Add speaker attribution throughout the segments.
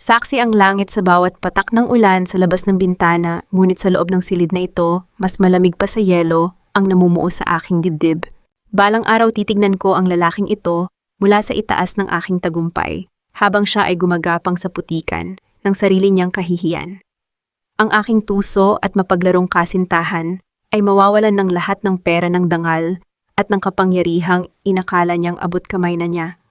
Speaker 1: Saksi ang langit sa bawat patak ng ulan sa labas ng bintana, ngunit sa loob ng silid na ito, mas malamig pa sa yelo ang namumuo sa aking dibdib. Balang araw titignan ko ang lalaking ito mula sa itaas ng aking tagumpay, habang siya ay gumagapang sa putikan ng sarili niyang kahihiyan. Ang aking tuso at mapaglarong kasintahan ay mawawalan ng lahat ng pera ng dangal at ng kapangyarihang inakala niyang abot kamay na niya.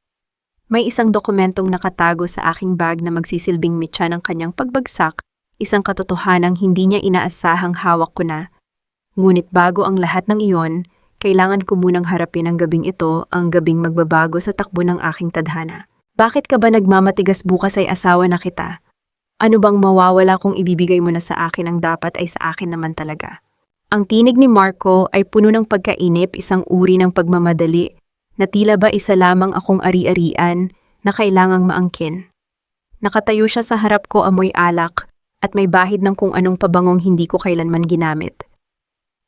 Speaker 1: May isang dokumentong nakatago sa aking bag na magsisilbing mitya ng kanyang pagbagsak, isang katotohanang hindi niya inaasahang hawak ko na. Ngunit bago ang lahat ng iyon, kailangan ko munang harapin ang gabing ito, ang gabing magbabago sa takbo ng aking tadhana. Bakit ka ba nagmamatigas bukas ay asawa na kita? Ano bang mawawala kung ibibigay mo na sa akin ang dapat ay sa akin naman talaga? Ang tinig ni Marco ay puno ng pagkainip, isang uri ng pagmamadali, na tila ba isa lamang akong ari-arian na kailangang maangkin. Nakatayo siya sa harap ko, amoy alak at may bahid ng kung anong pabangong hindi ko kailanman ginamit.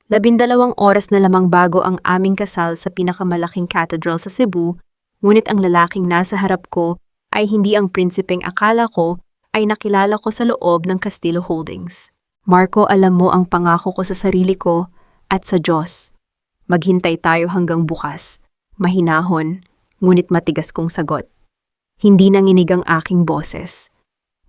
Speaker 1: 12 oras na lamang bago ang aming kasal sa pinakamalaking cathedral sa Cebu, ngunit ang lalaking nasa harap ko ay hindi ang prinsipeng akala ko ay nakilala ko sa loob ng Castillo Holdings. Marco, alam mo ang pangako ko sa sarili ko at sa Diyos. Maghintay tayo hanggang bukas. Mahinahon, ngunit matigas kong sagot. Hindi nanginig ang aking boses.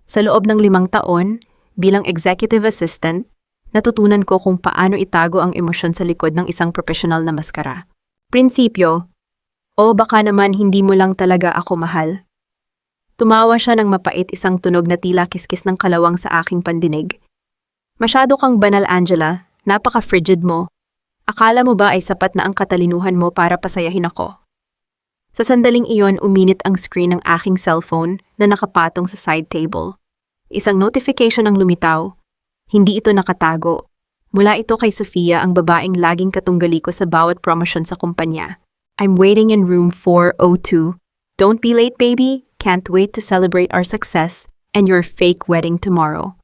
Speaker 1: Sa loob ng 5 taon, bilang executive assistant, natutunan ko kung paano itago ang emosyon sa likod ng isang profesional na maskara. Prinsipyo, o baka naman hindi mo lang talaga ako mahal. Tumawa siya ng mapait, isang tunog na tila kiskis ng kalawang sa aking pandinig. Masyado kang banal, Angela, napaka-frigid mo. Akala mo ba ay sapat na ang katalinuhan mo para pasayahin ako? Sa sandaling iyon, uminit ang screen ng aking cellphone na nakapatong sa side table. Isang notification ang lumitaw. Hindi ito nakatago. Mula ito kay Sofia, ang babaeng laging katunggali ko sa bawat promosyon sa kumpanya. I'm waiting in room 402. Don't be late, baby. Can't wait to celebrate our success and your fake wedding tomorrow.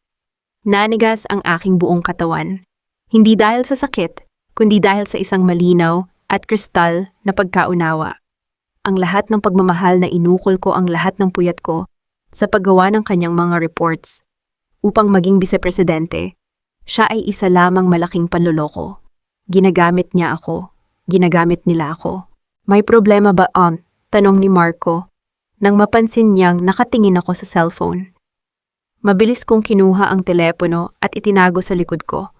Speaker 1: Nanigas ang aking buong katawan. Hindi dahil sa sakit, kundi dahil sa isang malinaw at kristal na pagkaunawa. Ang lahat ng pagmamahal na inukol ko, ang lahat ng puyat ko sa paggawa ng kanyang mga reports upang maging vice-presidente, siya ay isa lamang malaking panloloko. Ginagamit niya ako. Ginagamit nila ako. May problema ba, Aunt? Tanong ni Marco nang mapansin niyang nakatingin ako sa cellphone. Mabilis kong kinuha ang telepono at itinago sa likod ko.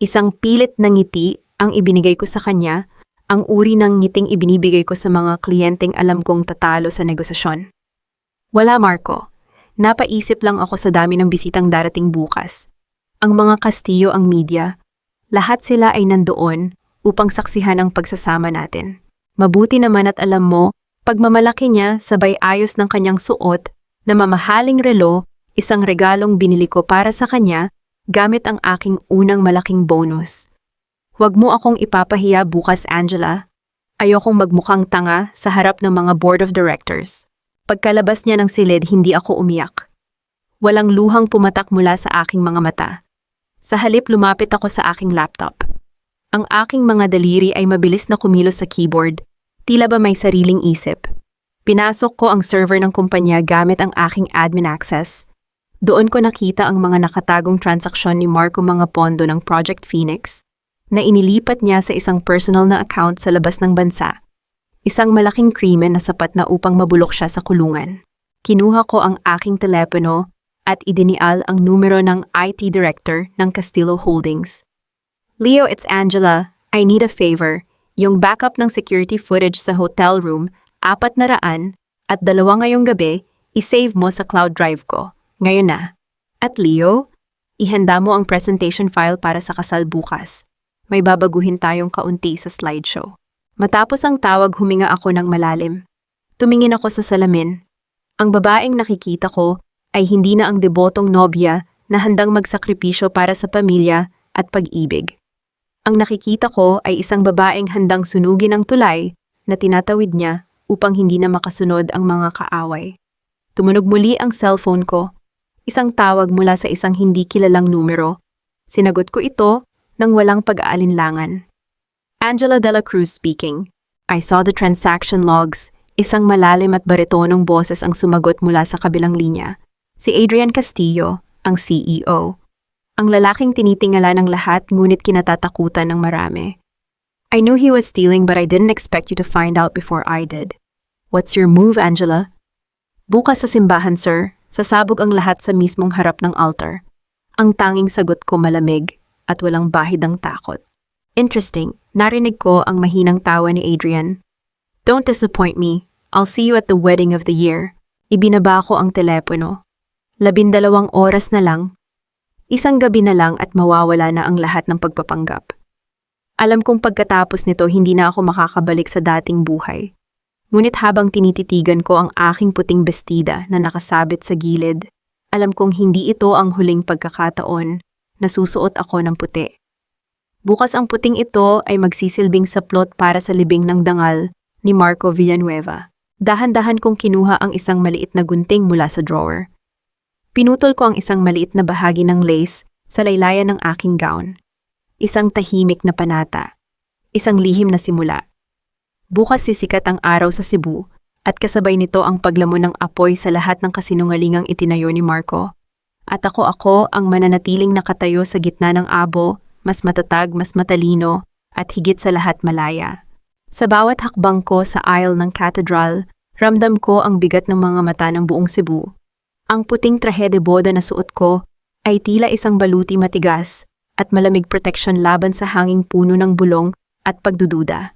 Speaker 1: Isang pilit na ngiti ang ibinigay ko sa kanya, ang uri ng ngiting ibinibigay ko sa mga kliyenteng alam kong tatalo sa negosasyon. Wala, Marco. Napaisip lang ako sa dami ng bisitang darating bukas. Ang mga Castillo, ang media, lahat sila ay nandoon upang saksihan ang pagsasama natin. Mabuti naman at alam mo, pagmamalaki niya sabay ayos ng kanyang suot na mamahaling relo, isang regalong binili ko para sa kanya gamit ang aking unang malaking bonus. Huwag mo akong ipapahiya bukas, Angela. Ayokong magmukhang tanga sa harap ng mga board of directors. Pagkalabas niya ng silid, hindi ako umiyak. Walang luhang pumatak mula sa aking mga mata. Sa halip, lumapit ako sa aking laptop. Ang aking mga daliri ay mabilis na kumilos sa keyboard, tila ba may sariling isip. Pinasok ko ang server ng kumpanya gamit ang aking admin access. Doon ko nakita ang mga nakatagong transaksyon ni Marco, mga pondo ng Project Phoenix, na inilipat niya sa isang personal na account sa labas ng bansa. Isang malaking krimen na sapat na upang mabulok siya sa kulungan. Kinuha ko ang aking telepono at idinial ang numero ng IT director ng Castillo Holdings. Leo, it's Angela. I need a favor. Yung backup ng security footage sa hotel room, 400 at 2 ngayong gabi, isave mo sa cloud drive ko. Ngayon na. At Leo, ihanda mo ang presentation file para sa kasal bukas. May babaguhin tayong kaunti sa slideshow. Matapos ang tawag, huminga ako ng malalim. Tumingin ako sa salamin. Ang babaeng nakikita ko ay hindi na ang debotong nobya na handang magsakripisyo para sa pamilya at pag-ibig. Ang nakikita ko ay isang babaeng handang sunugin ang tulay na tinatawid niya upang hindi na makasunod ang mga kaaway. Tumunog muli ang cellphone ko. Isang tawag mula sa isang hindi kilalang numero. Sinagot ko ito nang walang pag-aalinlangan. Angela de la Cruz speaking. I saw the transaction logs. Isang malalim at baritonong boses ang sumagot mula sa kabilang linya. Si Adrian Castillo, ang CEO. Ang lalaking tinitingala ng lahat ngunit kinatatakutan ng marami. I knew he was stealing but I didn't expect you to find out before I did. What's your move, Angela? Bukas sa simbahan, sir. Sasabog ang lahat sa mismong harap ng altar. Ang tanging sagot ko malamig at walang bahid ng takot. Interesting, narinig ko ang mahinang tawa ni Adrian. Don't disappoint me. I'll see you at the wedding of the year. Ibinaba ko ang telepono. 12 oras na lang. Isang gabi na lang at mawawala na ang lahat ng pagpapanggap. Alam kong pagkatapos nito hindi na ako makakabalik sa dating buhay. Ngunit habang tinititigan ko ang aking puting bestida na nakasabit sa gilid, alam kong hindi ito ang huling pagkakataon na susuot ako ng puti. Bukas ang puting ito ay magsisilbing saplot para sa libing ng dangal ni Marco Villanueva. Dahan-dahan kong kinuha ang isang maliit na gunting mula sa drawer. Pinutol ko ang isang maliit na bahagi ng lace sa laylayan ng aking gown. Isang tahimik na panata. Isang lihim na simula. Bukas sisikat ang araw sa Cebu at kasabay nito ang paglamon ng apoy sa lahat ng kasinungalingang itinayo ni Marco. At ako ang mananatiling nakatayo sa gitna ng abo, mas matatag, mas matalino, at higit sa lahat malaya. Sa bawat hakbang ko sa aisle ng cathedral, ramdam ko ang bigat ng mga mata ng buong Cebu. Ang puting trahe de boda na suot ko ay tila isang baluti matigas at malamig proteksyon laban sa hanging puno ng bulong at pagdududa.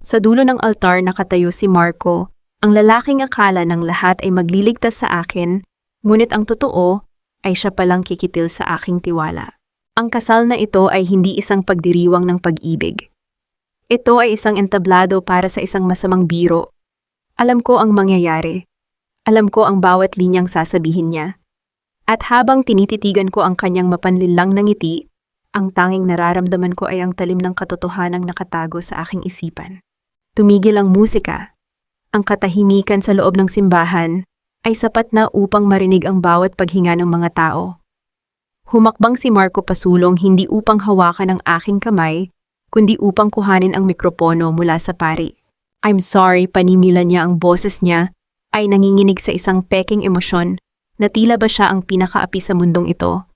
Speaker 1: Sa dulo ng altar nakatayo si Marco, ang lalaking akala ng lahat ay magliligtas sa akin, ngunit ang totoo ay siya palang kikitil sa aking tiwala. Ang kasal na ito ay hindi isang pagdiriwang ng pag-ibig. Ito ay isang entablado para sa isang masamang biro. Alam ko ang mangyayari. Alam ko ang bawat linyang sasabihin niya. At habang tinititigan ko ang kanyang mapanlinlang na ngiti, ang tanging nararamdaman ko ay ang talim ng katotohanang nakatago sa aking isipan. Tumigil ang musika. Ang katahimikan sa loob ng simbahan ay sapat na upang marinig ang bawat paghinga ng mga tao. Humakbang si Marco pasulong hindi upang hawakan ang aking kamay, kundi upang kuhanin ang mikropono mula sa pari. I'm sorry, panimila niya ang boses niya ay nanginginig sa isang peking emosyon na tila ba siya ang pinakaapi sa mundong ito.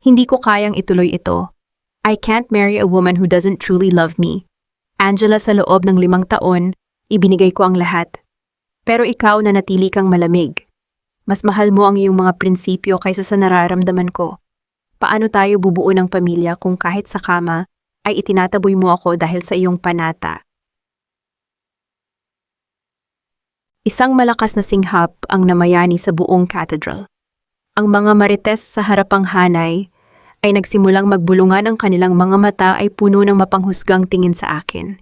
Speaker 1: Hindi ko kayang ituloy ito. I can't marry a woman who doesn't truly love me. Angela, sa loob ng 5 taon, ibinigay ko ang lahat. Pero ikaw na natili kang malamig. Mas mahal mo ang iyong mga prinsipyo kaysa sa nararamdaman ko. Paano tayo bubuo ng pamilya kung kahit sa kama ay itinataboy mo ako dahil sa iyong panata? Isang malakas na singhap ang namayani sa buong cathedral. Ang mga marites sa harapang hanay ay nagsimulang magbulungan, ang kanilang mga mata ay puno ng mapanghusgang tingin sa akin.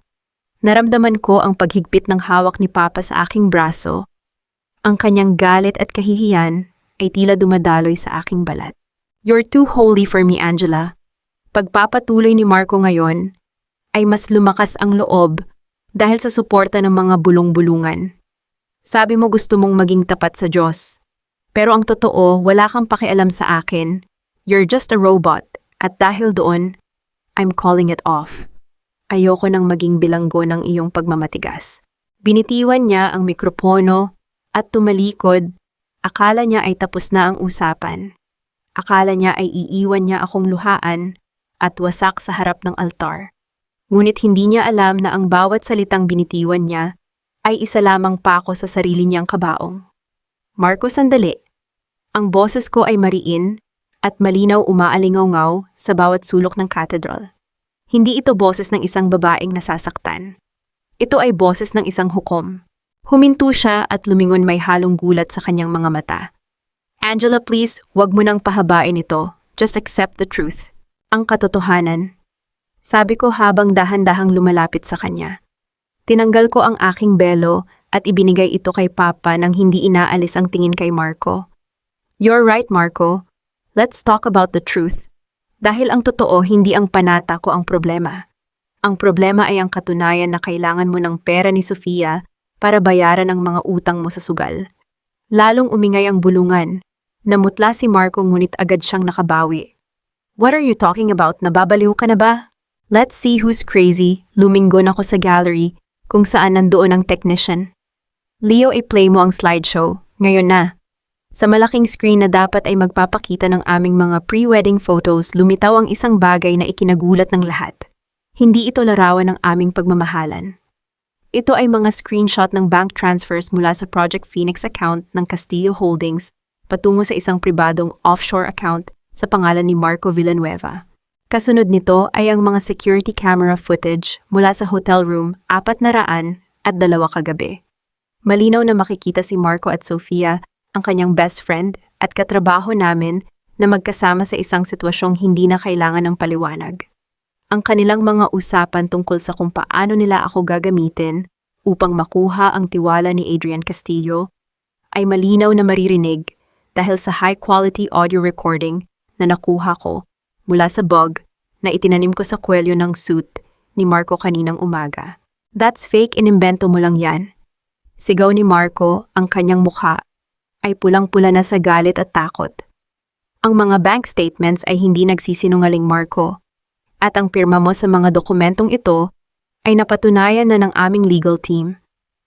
Speaker 1: Naramdaman ko ang paghigpit ng hawak ni Papa sa aking braso. Ang kanyang galit at kahihiyan ay tila dumadaloy sa aking balat. You're too holy for me, Angela. Pagpapatuloy ni Marco ngayon ay mas lumakas ang loob dahil sa suporta ng mga bulong-bulungan. Sabi mo gusto mong maging tapat sa Diyos. Pero ang totoo, wala kang pakialam sa akin. You're just a robot. At dahil doon, I'm calling it off. Ayoko nang maging bilanggo ng iyong pagmamatigas. Binitiwan niya ang mikropono at tumalikod. Akala niya ay tapos na ang usapan. Akala niya ay iiwan niya akong luhaan at wasak sa harap ng altar. Ngunit hindi niya alam na ang bawat salitang binitiwan niya ay isa lamang pako sa sarili niyang kabaong. Marco, sandali. Ang boses ko ay mariin at malinaw umaalingaw-ngaw sa bawat sulok ng cathedral. Hindi ito boses ng isang babaeng nasasaktan. Ito ay boses ng isang hukom. Huminto siya at lumingon, may halong gulat sa kanyang mga mata. Angela, please, wag mo nang pahabain ito. Just accept the truth. Ang katotohanan. Sabi ko habang dahan-dahang lumalapit sa kanya. Tinanggal ko ang aking belo at ibinigay ito kay Papa nang hindi inaalis ang tingin kay Marco. You're right, Marco. Let's talk about the truth. Dahil ang totoo, hindi ang panata ko ang problema. Ang problema ay ang katunayan na kailangan mo ng pera ni Sofia para bayaran ang mga utang mo sa sugal. Lalong umingay ang bulungan. Namutla si Marco ngunit agad siyang nakabawi. What are you talking about? Nababaliw ka na ba? Let's see who's crazy. Luminggon ako sa gallery kung saan nandoon ang technician. Leo, i-play mo ang slideshow. Ngayon na. Sa malaking screen na dapat ay magpapakita ng aming mga pre-wedding photos, lumitaw ang isang bagay na ikinagulat ng lahat. Hindi ito larawan ng aming pagmamahalan. Ito ay mga screenshot ng bank transfers mula sa Project Phoenix account ng Castillo Holdings patungo sa isang pribadong offshore account sa pangalan ni Marco Villanueva. Kasunod nito ay ang mga security camera footage mula sa hotel room 402 kagabi. Malinaw na makikita si Marco at Sofia, ang kanyang best friend at katrabaho namin, na magkasama sa isang sitwasyong hindi na kailangan ng paliwanag. Ang kanilang mga usapan tungkol sa kung paano nila ako gagamitin upang makuha ang tiwala ni Adrian Castillo ay malinaw na maririnig dahil sa high-quality audio recording na nakuha ko mula sa bug na itinanim ko sa kwelyo ng suit ni Marco kaninang umaga. That's fake, inimbento mo lang yan. Sigaw ni Marco, ang kanyang mukha ay pulang-pula na sa galit at takot. Ang mga bank statements ay hindi nagsisinungaling, Marco. At ang pirma mo sa mga dokumentong ito ay napatunayan na ng aming legal team.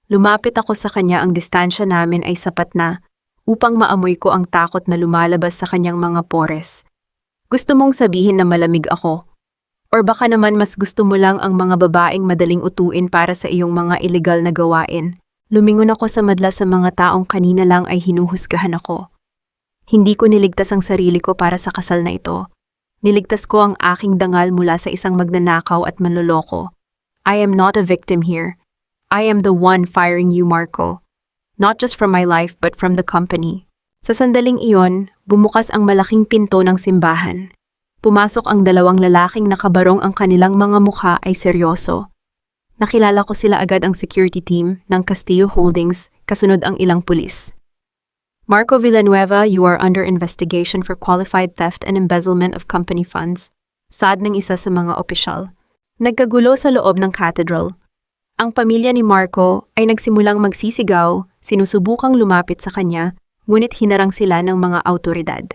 Speaker 1: Lumapit ako sa kanya, ang distansya namin ay sapat na upang maamoy ko ang takot na lumalabas sa kanyang mga pores. Gusto mong sabihin na malamig ako? Or baka naman mas gusto mo lang ang mga babaeng madaling utuin para sa iyong mga illegal na gawain? Lumingon ako sa madla sa mga taong kanina lang ay hinuhusgahan ako. Hindi ko niligtas ang sarili ko para sa kasal na ito. Niligtas ko ang aking dangal mula sa isang magnanakaw at manloloko. I am not a victim here. I am the one firing you, Marco. Not just from my life but from the company. Sa sandaling iyon, bumukas ang malaking pinto ng simbahan. Pumasok ang dalawang lalaking nakabarong, ang kanilang mga mukha ay seryoso. Nakilala ko sila agad, ang security team ng Castillo Holdings, kasunod ang ilang pulis. Marco Villanueva, you are under investigation for qualified theft and embezzlement of company funds. Sad ng isa sa mga opisyal. Nagkagulo sa loob ng cathedral. Ang pamilya ni Marco ay nagsimulang magsisigaw, sinusubukang lumapit sa kanya, ngunit hinarang sila ng mga awtoridad.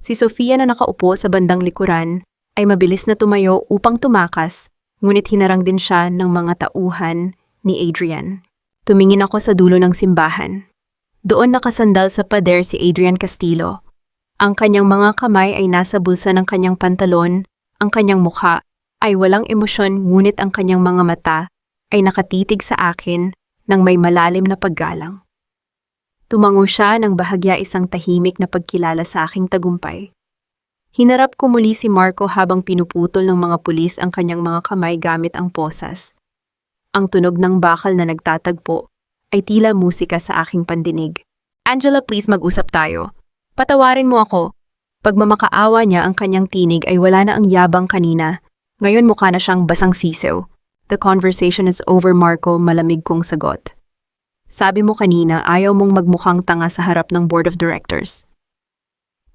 Speaker 1: Si Sofia na nakaupo sa bandang likuran ay mabilis na tumayo upang tumakas, ngunit hinarang din siya ng mga tauhan ni Adrian. Tumingin ako sa dulo ng simbahan. Doon nakasandal sa pader si Adrian Castillo. Ang kanyang mga kamay ay nasa bulsa ng kanyang pantalon, ang kanyang mukha ay walang emosyon, ngunit ang kanyang mga mata ay nakatitig sa akin ng may malalim na paggalang. Tumango siya ng bahagya, isang tahimik na pagkilala sa aking tagumpay. Hinarap ko muli si Marco habang pinuputol ng mga pulis ang kanyang mga kamay gamit ang posas. Ang tunog ng bakal na nagtatagpo ay tila musika sa aking pandinig. Angela, please mag-usap tayo. Patawarin mo ako. Pagmamakaawa niya ang kanyang tinig ay wala na ang yabang kanina. Ngayon mukha na siyang basang sisew. The conversation is over, Marco, malamig kong sagot. Sabi mo kanina ayaw mong magmukhang tanga sa harap ng board of directors.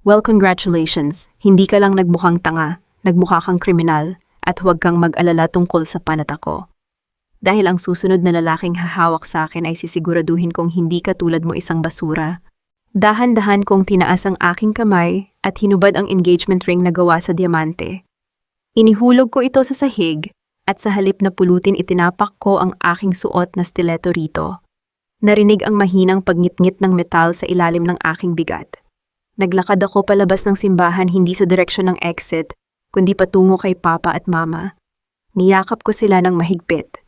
Speaker 1: Well, congratulations. Hindi ka lang nagmukhang tanga, nagmukha kang kriminal, at huwag kang mag-alala tungkol sa panata ko. Dahil ang susunod na lalaking hahawak sa akin ay sisiguraduhin kong hindi katulad mo isang basura. Dahan-dahan kong tinaas ang aking kamay at hinubad ang engagement ring na gawa sa diamante. Inihulog ko ito sa sahig at sa halip na pulutin itinapak ko ang aking suot na stiletto rito. Narinig ang mahinang pagngit-ngit ng metal sa ilalim ng aking bigat. Naglakad ako palabas ng simbahan, hindi sa direksyon ng exit, kundi patungo kay Papa at Mama. Niyakap ko sila ng mahigpit.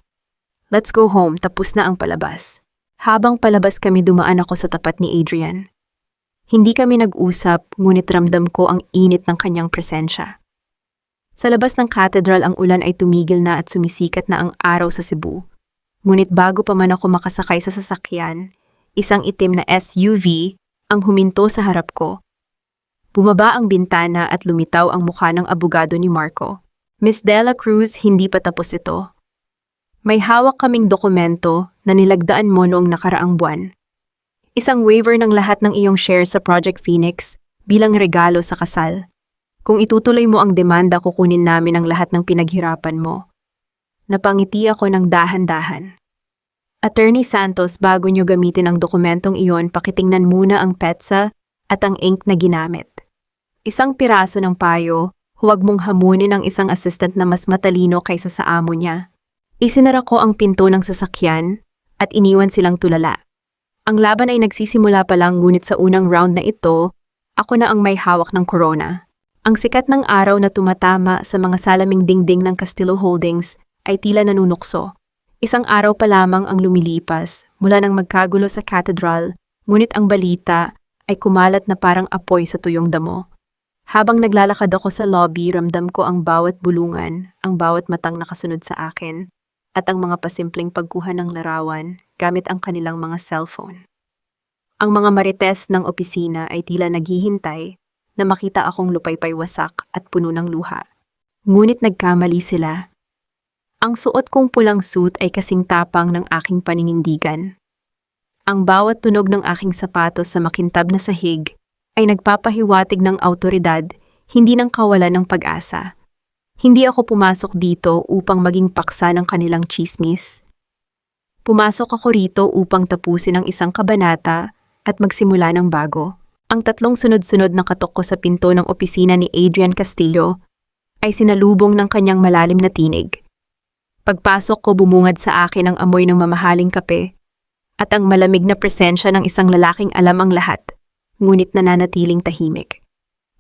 Speaker 1: Let's go home, tapos na ang palabas. Habang palabas kami, dumaan ako sa tapat ni Adrian. Hindi kami nag-usap, ngunit ramdam ko ang init ng kanyang presensya. Sa labas ng cathedral, ang ulan ay tumigil na at sumisikat na ang araw sa Cebu. Ngunit bago pa man ako makasakay sa sasakyan, isang itim na SUV ang huminto sa harap ko. Bumaba ang bintana at lumitaw ang mukha ng abogado ni Marco. Miss Dela Cruz, hindi pa tapos ito. May hawak kaming dokumento na nilagdaan mo noong nakaraang buwan. Isang waiver ng lahat ng iyong shares sa Project Phoenix bilang regalo sa kasal. Kung itutuloy mo ang demanda, kukunin namin ang lahat ng pinaghirapan mo. Napangiti ako ng dahan-dahan. Attorney Santos, bago nyo gamitin ang dokumentong iyon, pakitingnan muna ang petsa at ang ink na ginamit. Isang piraso ng payo, huwag mong hamunin ang isang assistant na mas matalino kaysa sa amo niya. Isinara ko ang pinto ng sasakyan at iniwan silang tulala. Ang laban ay nagsisimula pa lang ngunit sa unang round na ito, ako na ang may hawak ng corona. Ang sikat ng araw na tumatama sa mga salaming dingding ng Castillo Holdings ay tila nanunukso. Isang araw pa lamang ang lumilipas mula nang magkagulo sa cathedral, ngunit ang balita ay kumalat na parang apoy sa tuyong damo. Habang naglalakad ako sa lobby, ramdam ko ang bawat bulungan, ang bawat matang nakasunod sa akin, at ang mga pasimpleng pagkuha ng larawan gamit ang kanilang mga cellphone. Ang mga marites ng opisina ay tila naghihintay na makita akong lupaypay wasak at puno ng luha. Ngunit nagkamali sila. Ang suot kong pulang suit ay kasing tapang ng aking paninindigan. Ang bawat tunog ng aking sapatos sa makintab na sahig ay nagpapahiwatig ng awtoridad, hindi ng kawalan ng pag-asa. Hindi ako pumasok dito upang maging paksa ng kanilang chismis. Pumasok ako rito upang tapusin ang isang kabanata at magsimula ng bago. Ang tatlong sunod-sunod na katok ko sa pinto ng opisina ni Adrian Castillo ay sinalubong ng kanyang malalim na tinig. Pagpasok ko, bumungad sa akin ang amoy ng mamahaling kape at ang malamig na presensya ng isang lalaking alam ang lahat, ngunit nananatiling tahimik.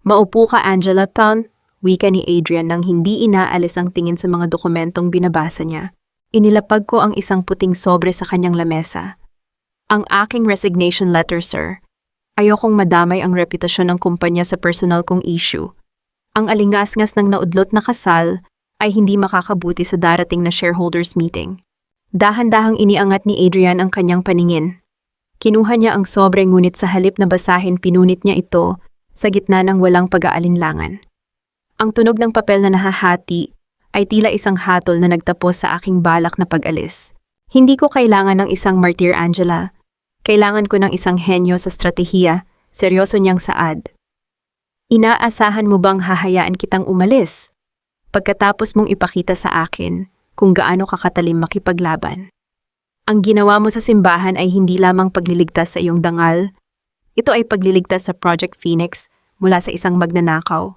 Speaker 1: "Maupo ka, Angela Town," wika ni Adrian nang hindi inaalis ang tingin sa mga dokumentong binabasa niya. Inilapag ko ang isang puting sobre sa kanyang lamesa. "Ang aking resignation letter, sir. Ayokong madamay ang reputasyon ng kumpanya sa personal kong issue. Ang alingasngas ng naudlot na kasal ay hindi makakabuti sa darating na shareholders meeting." Dahan-dahang iniangat ni Adrian ang kanyang paningin. Kinuha niya ang sobre ngunit sa halip na basahin, pinunit niya ito sa gitna ng walang pag-aalinlangan. Ang tunog ng papel na nahahati ay tila isang hatol na nagtapos sa aking balak na pag-alis. Hindi ko kailangan ng isang martyr, Angela. Kailangan ko ng isang henyo sa stratehiya, seryoso niyang saad. "Inaasahan mo bang hahayaan kitang umalis pagkatapos mong ipakita sa akin kung gaano kakatalim makipaglaban? Ang ginawa mo sa simbahan ay hindi lamang pagliligtas sa iyong dangal, ito ay pagliligtas sa Project Phoenix mula sa isang magnanakaw.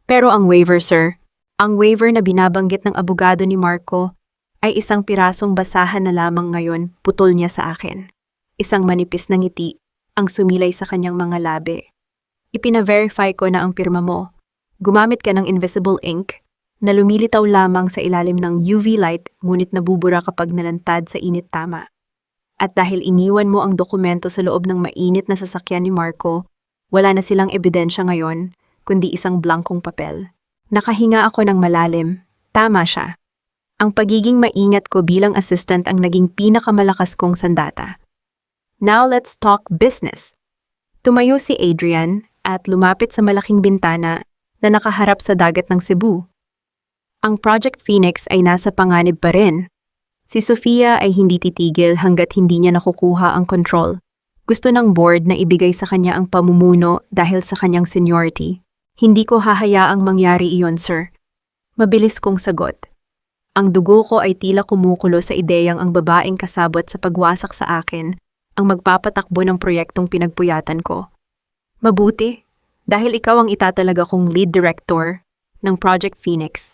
Speaker 1: Pero ang waiver, sir, ang waiver na binabanggit ng abogado ni Marco ay isang pirasong basahan na lamang ngayon, putol niya sa akin. Isang manipis na ngiti ang sumilay sa kanyang mga labi. "Ipina-verify ko na ang pirma mo. Gumamit ka ng invisible ink na lumilitaw lamang sa ilalim ng UV light ngunit nabubura kapag nalantad sa init, tama. At dahil iniwan mo ang dokumento sa loob ng mainit na sasakyan ni Marco, wala na silang ebidensya ngayon kundi isang blankong papel." Nakahinga ako ng malalim. Tama siya. Ang pagiging maingat ko bilang assistant ang naging pinakamalakas kong sandata. "Now let's talk business." Tumayo si Adrian at lumapit sa malaking bintana na nakaharap sa dagat ng Cebu. Ang Project Phoenix ay nasa panganib pa rin. Si Sofia ay hindi titigil hanggat hindi niya nakukuha ang control. Gusto ng board na ibigay sa kanya ang pamumuno dahil sa kanyang seniority. "Hindi ko hahayaang mangyari iyon, sir." Mabilis kong sagot. Ang dugo ko ay tila kumukulo sa ideyang ang babaeng kasabot sa pagwasak sa akin ang magpapatakbo ng proyektong pinagpuyatan ko. "Mabuti, dahil ikaw ang itatalaga kong lead director ng Project Phoenix."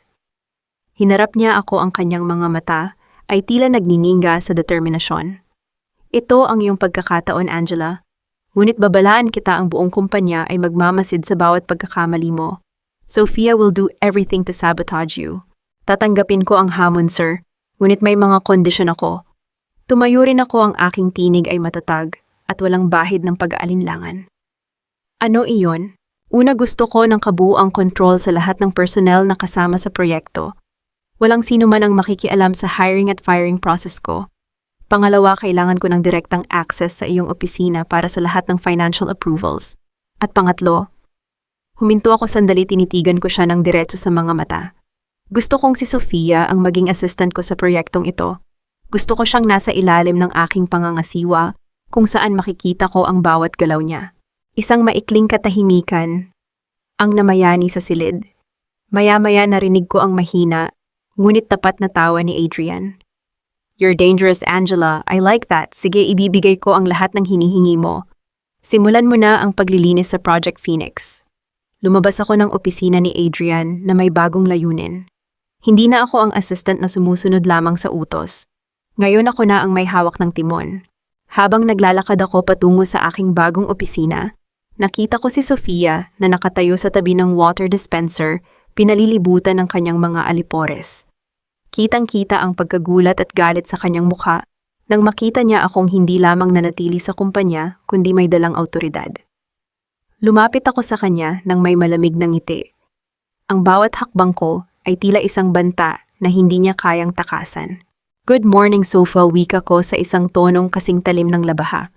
Speaker 1: Hinarap niya ako, ang kanyang mga mata ay tila nagniningga sa determinasyon. "Ito ang iyong pagkakataon, Angela. Ngunit babalaan kita, ang buong kumpanya ay magmamasid sa bawat pagkakamali mo. Sofia will do everything to sabotage you." Tatanggapin ko ang hamon, sir, ngunit may mga kondisyon ako. Tumayo rin ako, ang aking tinig ay matatag at walang bahid ng pag-aalinlangan. "Ano iyon? Una, gusto ko ng kabuuang kontrol sa lahat ng personnel na kasama sa proyekto. Walang sino man ang makikialam sa hiring at firing process ko. Pangalawa, kailangan ko ng direktang access sa iyong opisina para sa lahat ng financial approvals. At pangatlo," huminto ako sandali, tinitigan ko siya ng diretso sa mga mata. "Gusto kong si Sofia ang maging assistant ko sa proyektong ito. Gusto ko siyang nasa ilalim ng aking pangangasiwa kung saan makikita ko ang bawat galaw niya." Isang maikling katahimikan ang namayani sa silid. Maya-maya narinig ko ang mahina, ngunit tapat na tawa ni Adrian. "You're dangerous, Angela. I like that. Sige, ibibigay ko ang lahat ng hinihingi mo. Simulan mo na ang paglilinis sa Project Phoenix." Lumabas ako ng opisina ni Adrian na may bagong layunin. Hindi na ako ang assistant na sumusunod lamang sa utos. Ngayon ako na ang may hawak ng timon. Habang naglalakad ako patungo sa aking bagong opisina, nakita ko si Sofia na nakatayo sa tabi ng water dispenser, pinalilibutan ng kanyang mga alipores. Kitang-kita ang pagkagulat at galit sa kanyang mukha nang makita niya akong hindi lamang nanatili sa kumpanya kundi may dalang awtoridad. Lumapit ako sa kanya nang may malamig na ngiti. Ang bawat hakbang ko ay tila isang banta na hindi niya kayang takasan. "Good morning, Sofa," wika ko sa isang tonong kasing talim ng labaha.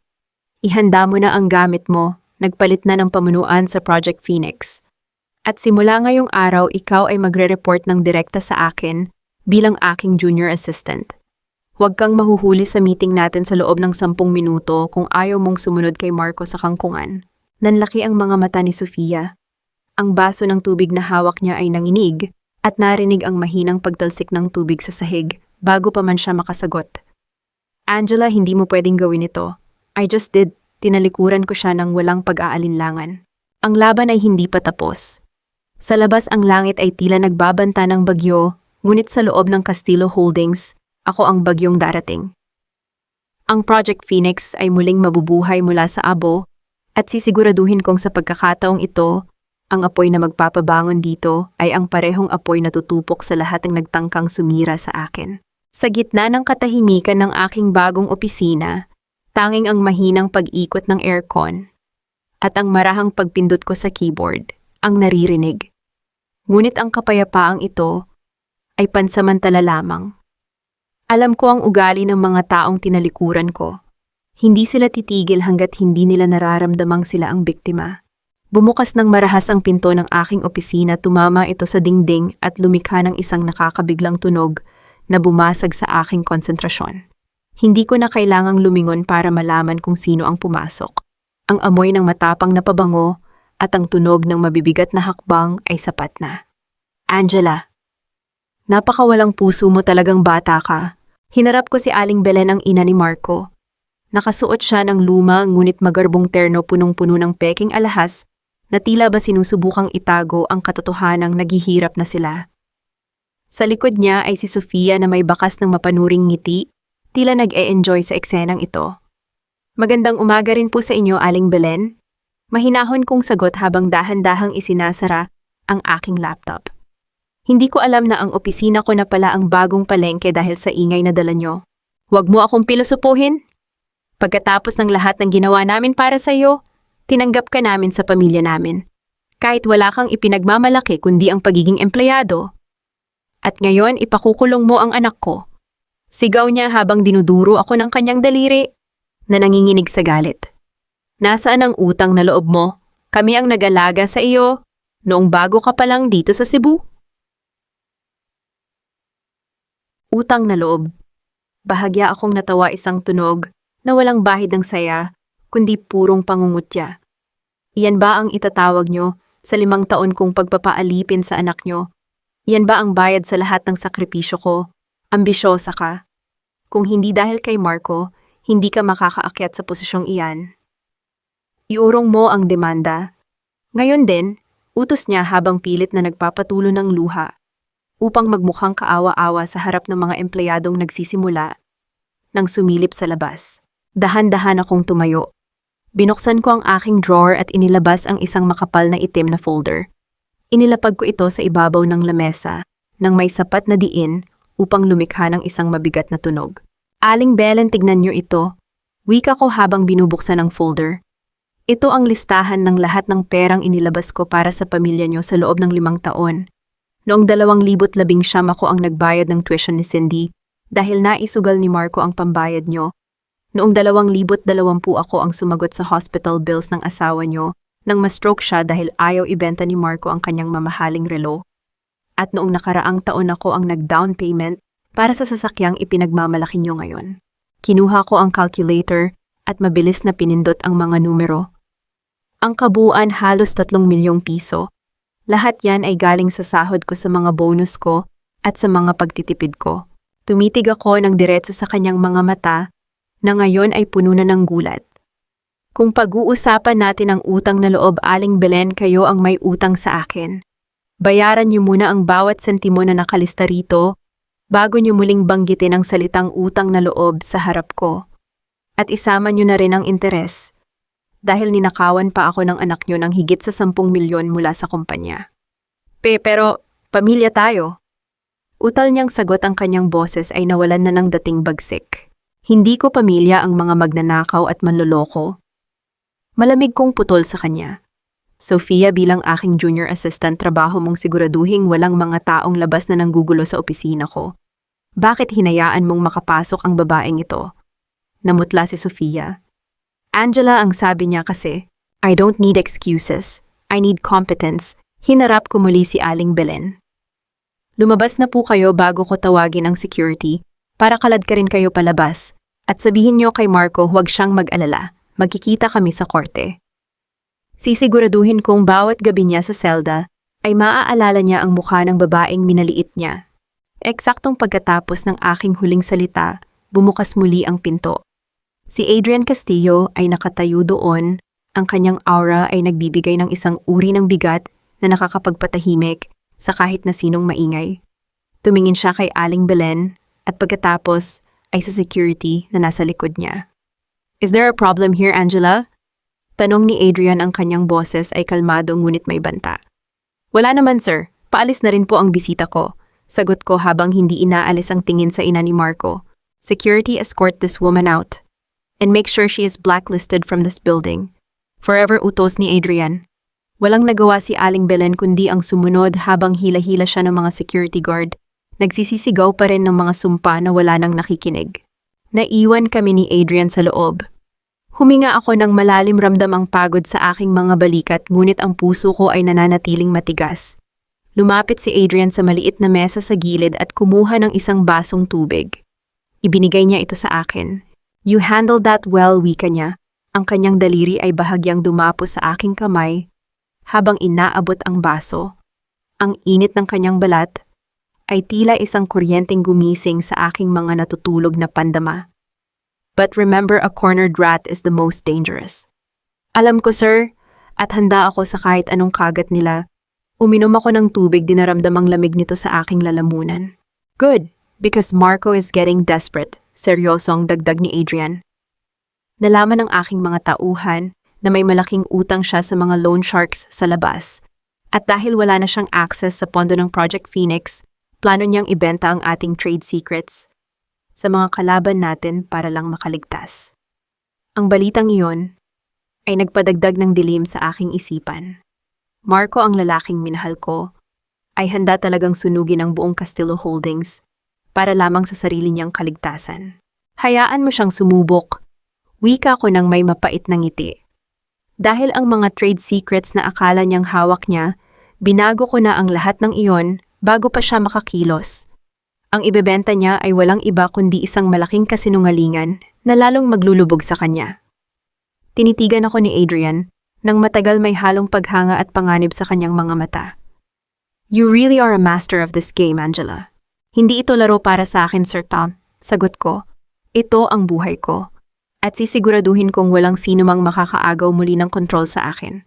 Speaker 1: "Ihanda mo na ang gamit mo, nagpalit na ng pamunuan sa Project Phoenix. At simula ngayong araw ikaw ay magre-report ng direkta sa akin bilang aking junior assistant. Huwag kang mahuhuli sa meeting natin sa loob ng 10 minuto kung ayaw mong sumunod kay Marco sa kangkungan." Nanlaki ang mga mata ni Sofia. Ang baso ng tubig na hawak niya ay nanginig at narinig ang mahinang pagtalsik ng tubig sa sahig bago pa man siya makasagot. "Angela, hindi mo pwedeng gawin ito." "I just did." Tinalikuran ko siya ng walang pag-aalinlangan. Ang laban ay hindi pa tapos. Sa labas ang langit ay tila nagbabanta ng bagyo, ngunit sa loob ng Castillo Holdings, ako ang bagyong darating. Ang Project Phoenix ay muling mabubuhay mula sa abo at sisiguraduhin kong sa pagkakataong ito, ang apoy na magpapabangon dito ay ang parehong apoy na tutupok sa lahat ng nagtangkang sumira sa akin. Sa gitna ng katahimikan ng aking bagong opisina, tanging ang mahinang pag-ikot ng aircon at ang marahang pagpindot ko sa keyboard ang naririnig. Ngunit ang kapayapaang ito ay pansamantala lamang. Alam ko ang ugali ng mga taong tinalikuran ko. Hindi sila titigil hanggat hindi nila nararamdamang sila ang biktima. Bumukas ng marahas ang pinto ng aking opisina, tumama ito sa dingding at lumikha ng isang nakakabiglang tunog na bumasag sa aking konsentrasyon. Hindi ko na kailangang lumingon para malaman kung sino ang pumasok. Ang amoy ng matapang na pabango at ang tunog ng mabibigat na hakbang ay sapat na. "Angela, napakawalang puso mo, talagang bata ka." Hinarap ko si Aling Belen, ang ina ni Marco. Nakasuot siya ng luma ngunit magarbong terno punong-puno ng peking alahas na tila ba sinusubukang itago ang katotohanang naghihirap na sila. Sa likod niya ay si Sofia na may bakas ng mapanuring ngiti, tila nag-e-enjoy sa eksenang ito. "Magandang umaga rin po sa inyo, Aling Belen." Mahinahon kong sagot habang dahan-dahang isinasara ang aking laptop. Hindi ko alam na ang opisina ko na pala ang bagong palengke dahil sa ingay na dala nyo. "Huwag mo akong pilosopuhin. Pagkatapos ng lahat ng ginawa namin para sa iyo, tinanggap ka namin sa pamilya namin. Kahit wala kang ipinagmamalaki kundi ang pagiging empleyado. At ngayon ipakukulong mo ang anak ko." Sigaw niya habang dinuduro ako ng kanyang daliri na nanginginig sa galit. "Nasaan ang utang na loob mo? Kami ang nag-alaga sa iyo noong bago ka pa lang dito sa Cebu." Utang na loob. Bahagya akong natawa, isang tunog na walang bahid ng saya, kundi purong pangungutya. Iyan ba ang itatawag nyo sa 5 taon kong pagpapaalipin sa anak nyo? Iyan ba ang bayad sa lahat ng sakripisyo ko? Ambisyosa ka. Kung hindi dahil kay Marco, hindi ka makakaakyat sa posisyong iyan. Iurong mo ang demanda. Ngayon din, utos niya habang pilit na nagpapatulo ng luha upang magmukhang kaawa-awa sa harap ng mga empleyadong nagsisimula nang sumilip sa labas. Dahan-dahan akong tumayo. Binuksan ko ang aking drawer at inilabas ang isang makapal na itim na folder. Inilapag ko ito sa ibabaw ng lamesa nang may sapat na diin upang lumikha ng isang mabigat na tunog. "Aling Belen, tignan niyo ito." Wika ko habang binubuksan ang folder. "Ito ang listahan ng lahat ng perang inilabas ko para sa pamilya niyo sa loob ng 5 taon. Noong 2019 ako ang nagbayad ng tuition ni Cindy dahil naisugal ni Marco ang pambayad niyo. Noong 2020 ako ang sumagot sa hospital bills ng asawa niyo nang ma-stroke siya dahil ayaw ibenta ni Marco ang kanyang mamahaling relo. At noong nakaraang taon ako ang nag-down payment para sa sasakyang ipinagmamalaki niyo ngayon." Kinuha ko ang calculator at mabilis na pinindot ang mga numero. Ang kabuuan halos 3 milyong piso. Lahat yan ay galing sa sahod ko, sa mga bonus ko at sa mga pagtitipid ko. Tumitig ako ng diretso sa kanyang mga mata na ngayon ay puno na ng gulat. "Kung pag-uusapan natin ang utang na loob, Aling Belen, kayo ang may utang sa akin. Bayaran niyo muna ang bawat sentimo na nakalista rito bago niyo muling banggitin ang salitang utang na loob sa harap ko." At isama niyo na rin ang interes. Dahil ninakawan pa ako ng anak niyo ng higit sa 10 milyon mula sa kumpanya. Pero, pamilya tayo. Utal niyang sagot ang kanyang boses ay nawalan na ng dating bagsik. Hindi ko pamilya ang mga magnanakaw at manloloko. Malamig kong putol sa kanya. Sofia, bilang aking junior assistant, trabaho mong siguraduhing walang mga taong labas na nanggugulo sa opisina ko. Bakit hinayaan mong makapasok ang babaeng ito? Namutla si Sofia. Angela, ang sabi niya kasi, I don't need excuses. I need competence. Hinarap ko muli si Aling Belen. Lumabas na po kayo bago ko tawagin ang security para kalad ka rin kayo palabas at sabihin niyo kay Marco huwag siyang mag-alala. Magkikita kami sa korte. Sisiguraduhin kong bawat gabi niya sa selda ay maaalala niya ang mukha ng babaeng minaliit niya. Eksaktong pagkatapos ng aking huling salita, bumukas muli ang pinto. Si Adrian Castillo ay nakatayo doon, ang kanyang aura ay nagbibigay ng isang uri ng bigat na nakakapagpatahimik sa kahit na sinong maingay. Tumingin siya kay Aling Belen at pagkatapos ay sa security na nasa likod niya. Is there a problem here, Angela? Tanong ni Adrian, ang kanyang boses ay kalmado ngunit may banta. Wala naman sir, paalis na rin po ang bisita ko. Sagot ko habang hindi inaalis ang tingin sa ina ni Marco. Security, escort this woman out. And make sure she is blacklisted from this building. Forever, utos ni Adrian. Walang nagawa si Aling Belen kundi ang sumunod habang hila-hila siya ng mga security guard. Nagsisisigaw pa rin ng mga sumpa na wala nang nakikinig. Naiwan kami ni Adrian sa loob. Huminga ako ng malalim, ramdam ang pagod sa aking mga balikat ngunit ang puso ko ay nananatiling matigas. Lumapit si Adrian sa maliit na mesa sa gilid at kumuha ng isang basong tubig. Ibinigay niya ito sa akin. You handled that well, wika niya. Ang kanyang daliri ay bahagyang dumapos sa aking kamay habang inaabot ang baso. Ang init ng kanyang balat ay tila isang kuryenteng gumising sa aking mga natutulog na pandama. But remember, a cornered rat is the most dangerous. Alam ko sir, at handa ako sa kahit anong kagat nila. Uminom ako ng tubig, dinaramdam ang lamig nito sa aking lalamunan. Good, because Marco is getting desperate, seryosong dagdag ni Adrian. Nalaman ng aking mga tauhan na may malaking utang siya sa mga loan sharks sa labas. At dahil wala na siyang access sa pondo ng Project Phoenix, plano niyang ibenta ang ating trade secrets sa mga kalaban natin para lang makaligtas. Ang balitang iyon ay nagpadagdag ng dilim sa aking isipan. Marco, ang lalaking minahal ko, ay handa talagang sunugin ang buong Castillo Holdings para lamang sa sarili niyang kaligtasan. Hayaan mo siyang sumubok, wika ko ng may mapait na ngiti. Dahil ang mga trade secrets na akala niyang hawak niya, binago ko na ang lahat ng iyon bago pa siya makakilos. Ang ibebenta niya ay walang iba kundi isang malaking kasinungalingan na lalong maglulubog sa kanya. Tinitigan ako ni Adrian nang matagal may halong paghanga at panganib sa kanyang mga mata. You really are a master of this game, Angela. Hindi ito laro para sa akin, Sir Tom. Sagot ko, ito ang buhay ko. At sisiguraduhin kong walang sino mang makakaagaw muli ng kontrol sa akin.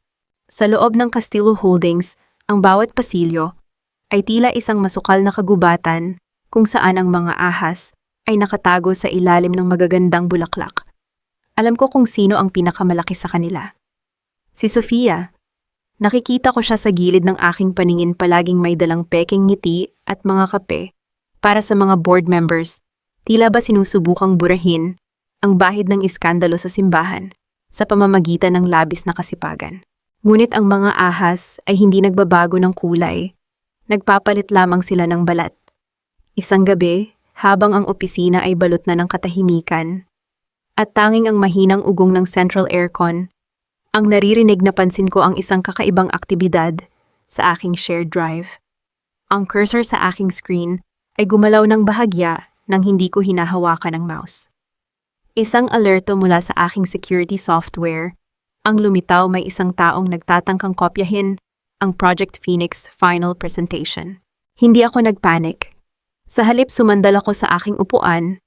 Speaker 1: Sa loob ng Castillo Holdings, ang bawat pasilyo ay tila isang masukal na kagubatan kung saan ang mga ahas ay nakatago sa ilalim ng magagandang bulaklak. Alam ko kung sino ang pinakamalaki sa kanila. Si Sofia. Nakikita ko siya sa gilid ng aking paningin, palaging may dalang peking ngiti at mga kape. Para sa mga board members, tila ba sinusubukang burahin ang bahid ng iskandalo sa simbahan sa pamamagitan ng labis na kasipagan. Ngunit ang mga ahas ay hindi nagbabago ng kulay. Nagpapalit lamang sila ng balat. Isang gabi, habang ang opisina ay balot na ng katahimikan, at tanging ang mahinang ugong ng central aircon, ang naririnig, napansin ko ang isang kakaibang aktibidad sa aking shared drive. Ang cursor sa aking screen ay gumalaw ng bahagya nang hindi ko hinahawakan ang mouse. Isang alerto mula sa aking security software, ang lumitaw, may isang taong nagtatangkang kopyahin ang Project Phoenix final presentation. Hindi ako nagpanik. Sa halip, sumandal ako sa aking upuan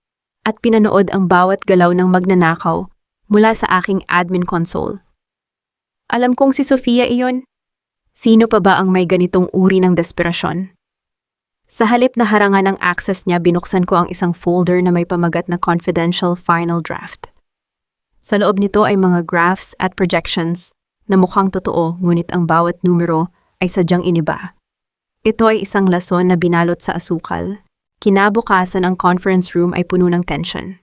Speaker 1: at pinanood ang bawat galaw ng magnanakaw mula sa aking admin console. Alam kong si Sofia iyon. Sino pa ba ang may ganitong uri ng desperasyon? Sa halip na harangan ang access niya, binuksan ko ang isang folder na may pamagat na confidential final draft. Sa loob nito ay mga graphs at projections na mukhang totoo ngunit ang bawat numero ay sadyang iniba. Ito ay isang lason na binalot sa asukal. Kinabukasan ang conference room ay puno ng tension.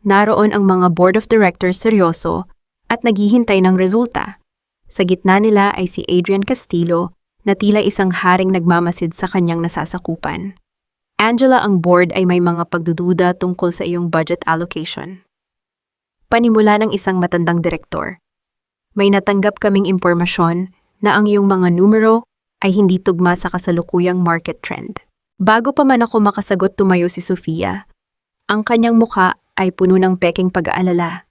Speaker 1: Naroon ang mga board of directors seryoso at naghihintay ng resulta. Sa gitna nila ay si Adrian Castillo na tila isang haring nagmamasid sa kanyang nasasakupan. Angela, ang board ay may mga pagdududa tungkol sa iyong budget allocation. Panimula ng isang matandang direktor. May natanggap kaming impormasyon na ang iyong mga numero ay hindi tugma sa kasalukuyang market trend. Bago pa man ako makasagot, tumayo si Sofia. Ang kanyang mukha ay puno ng peking pag-aalala.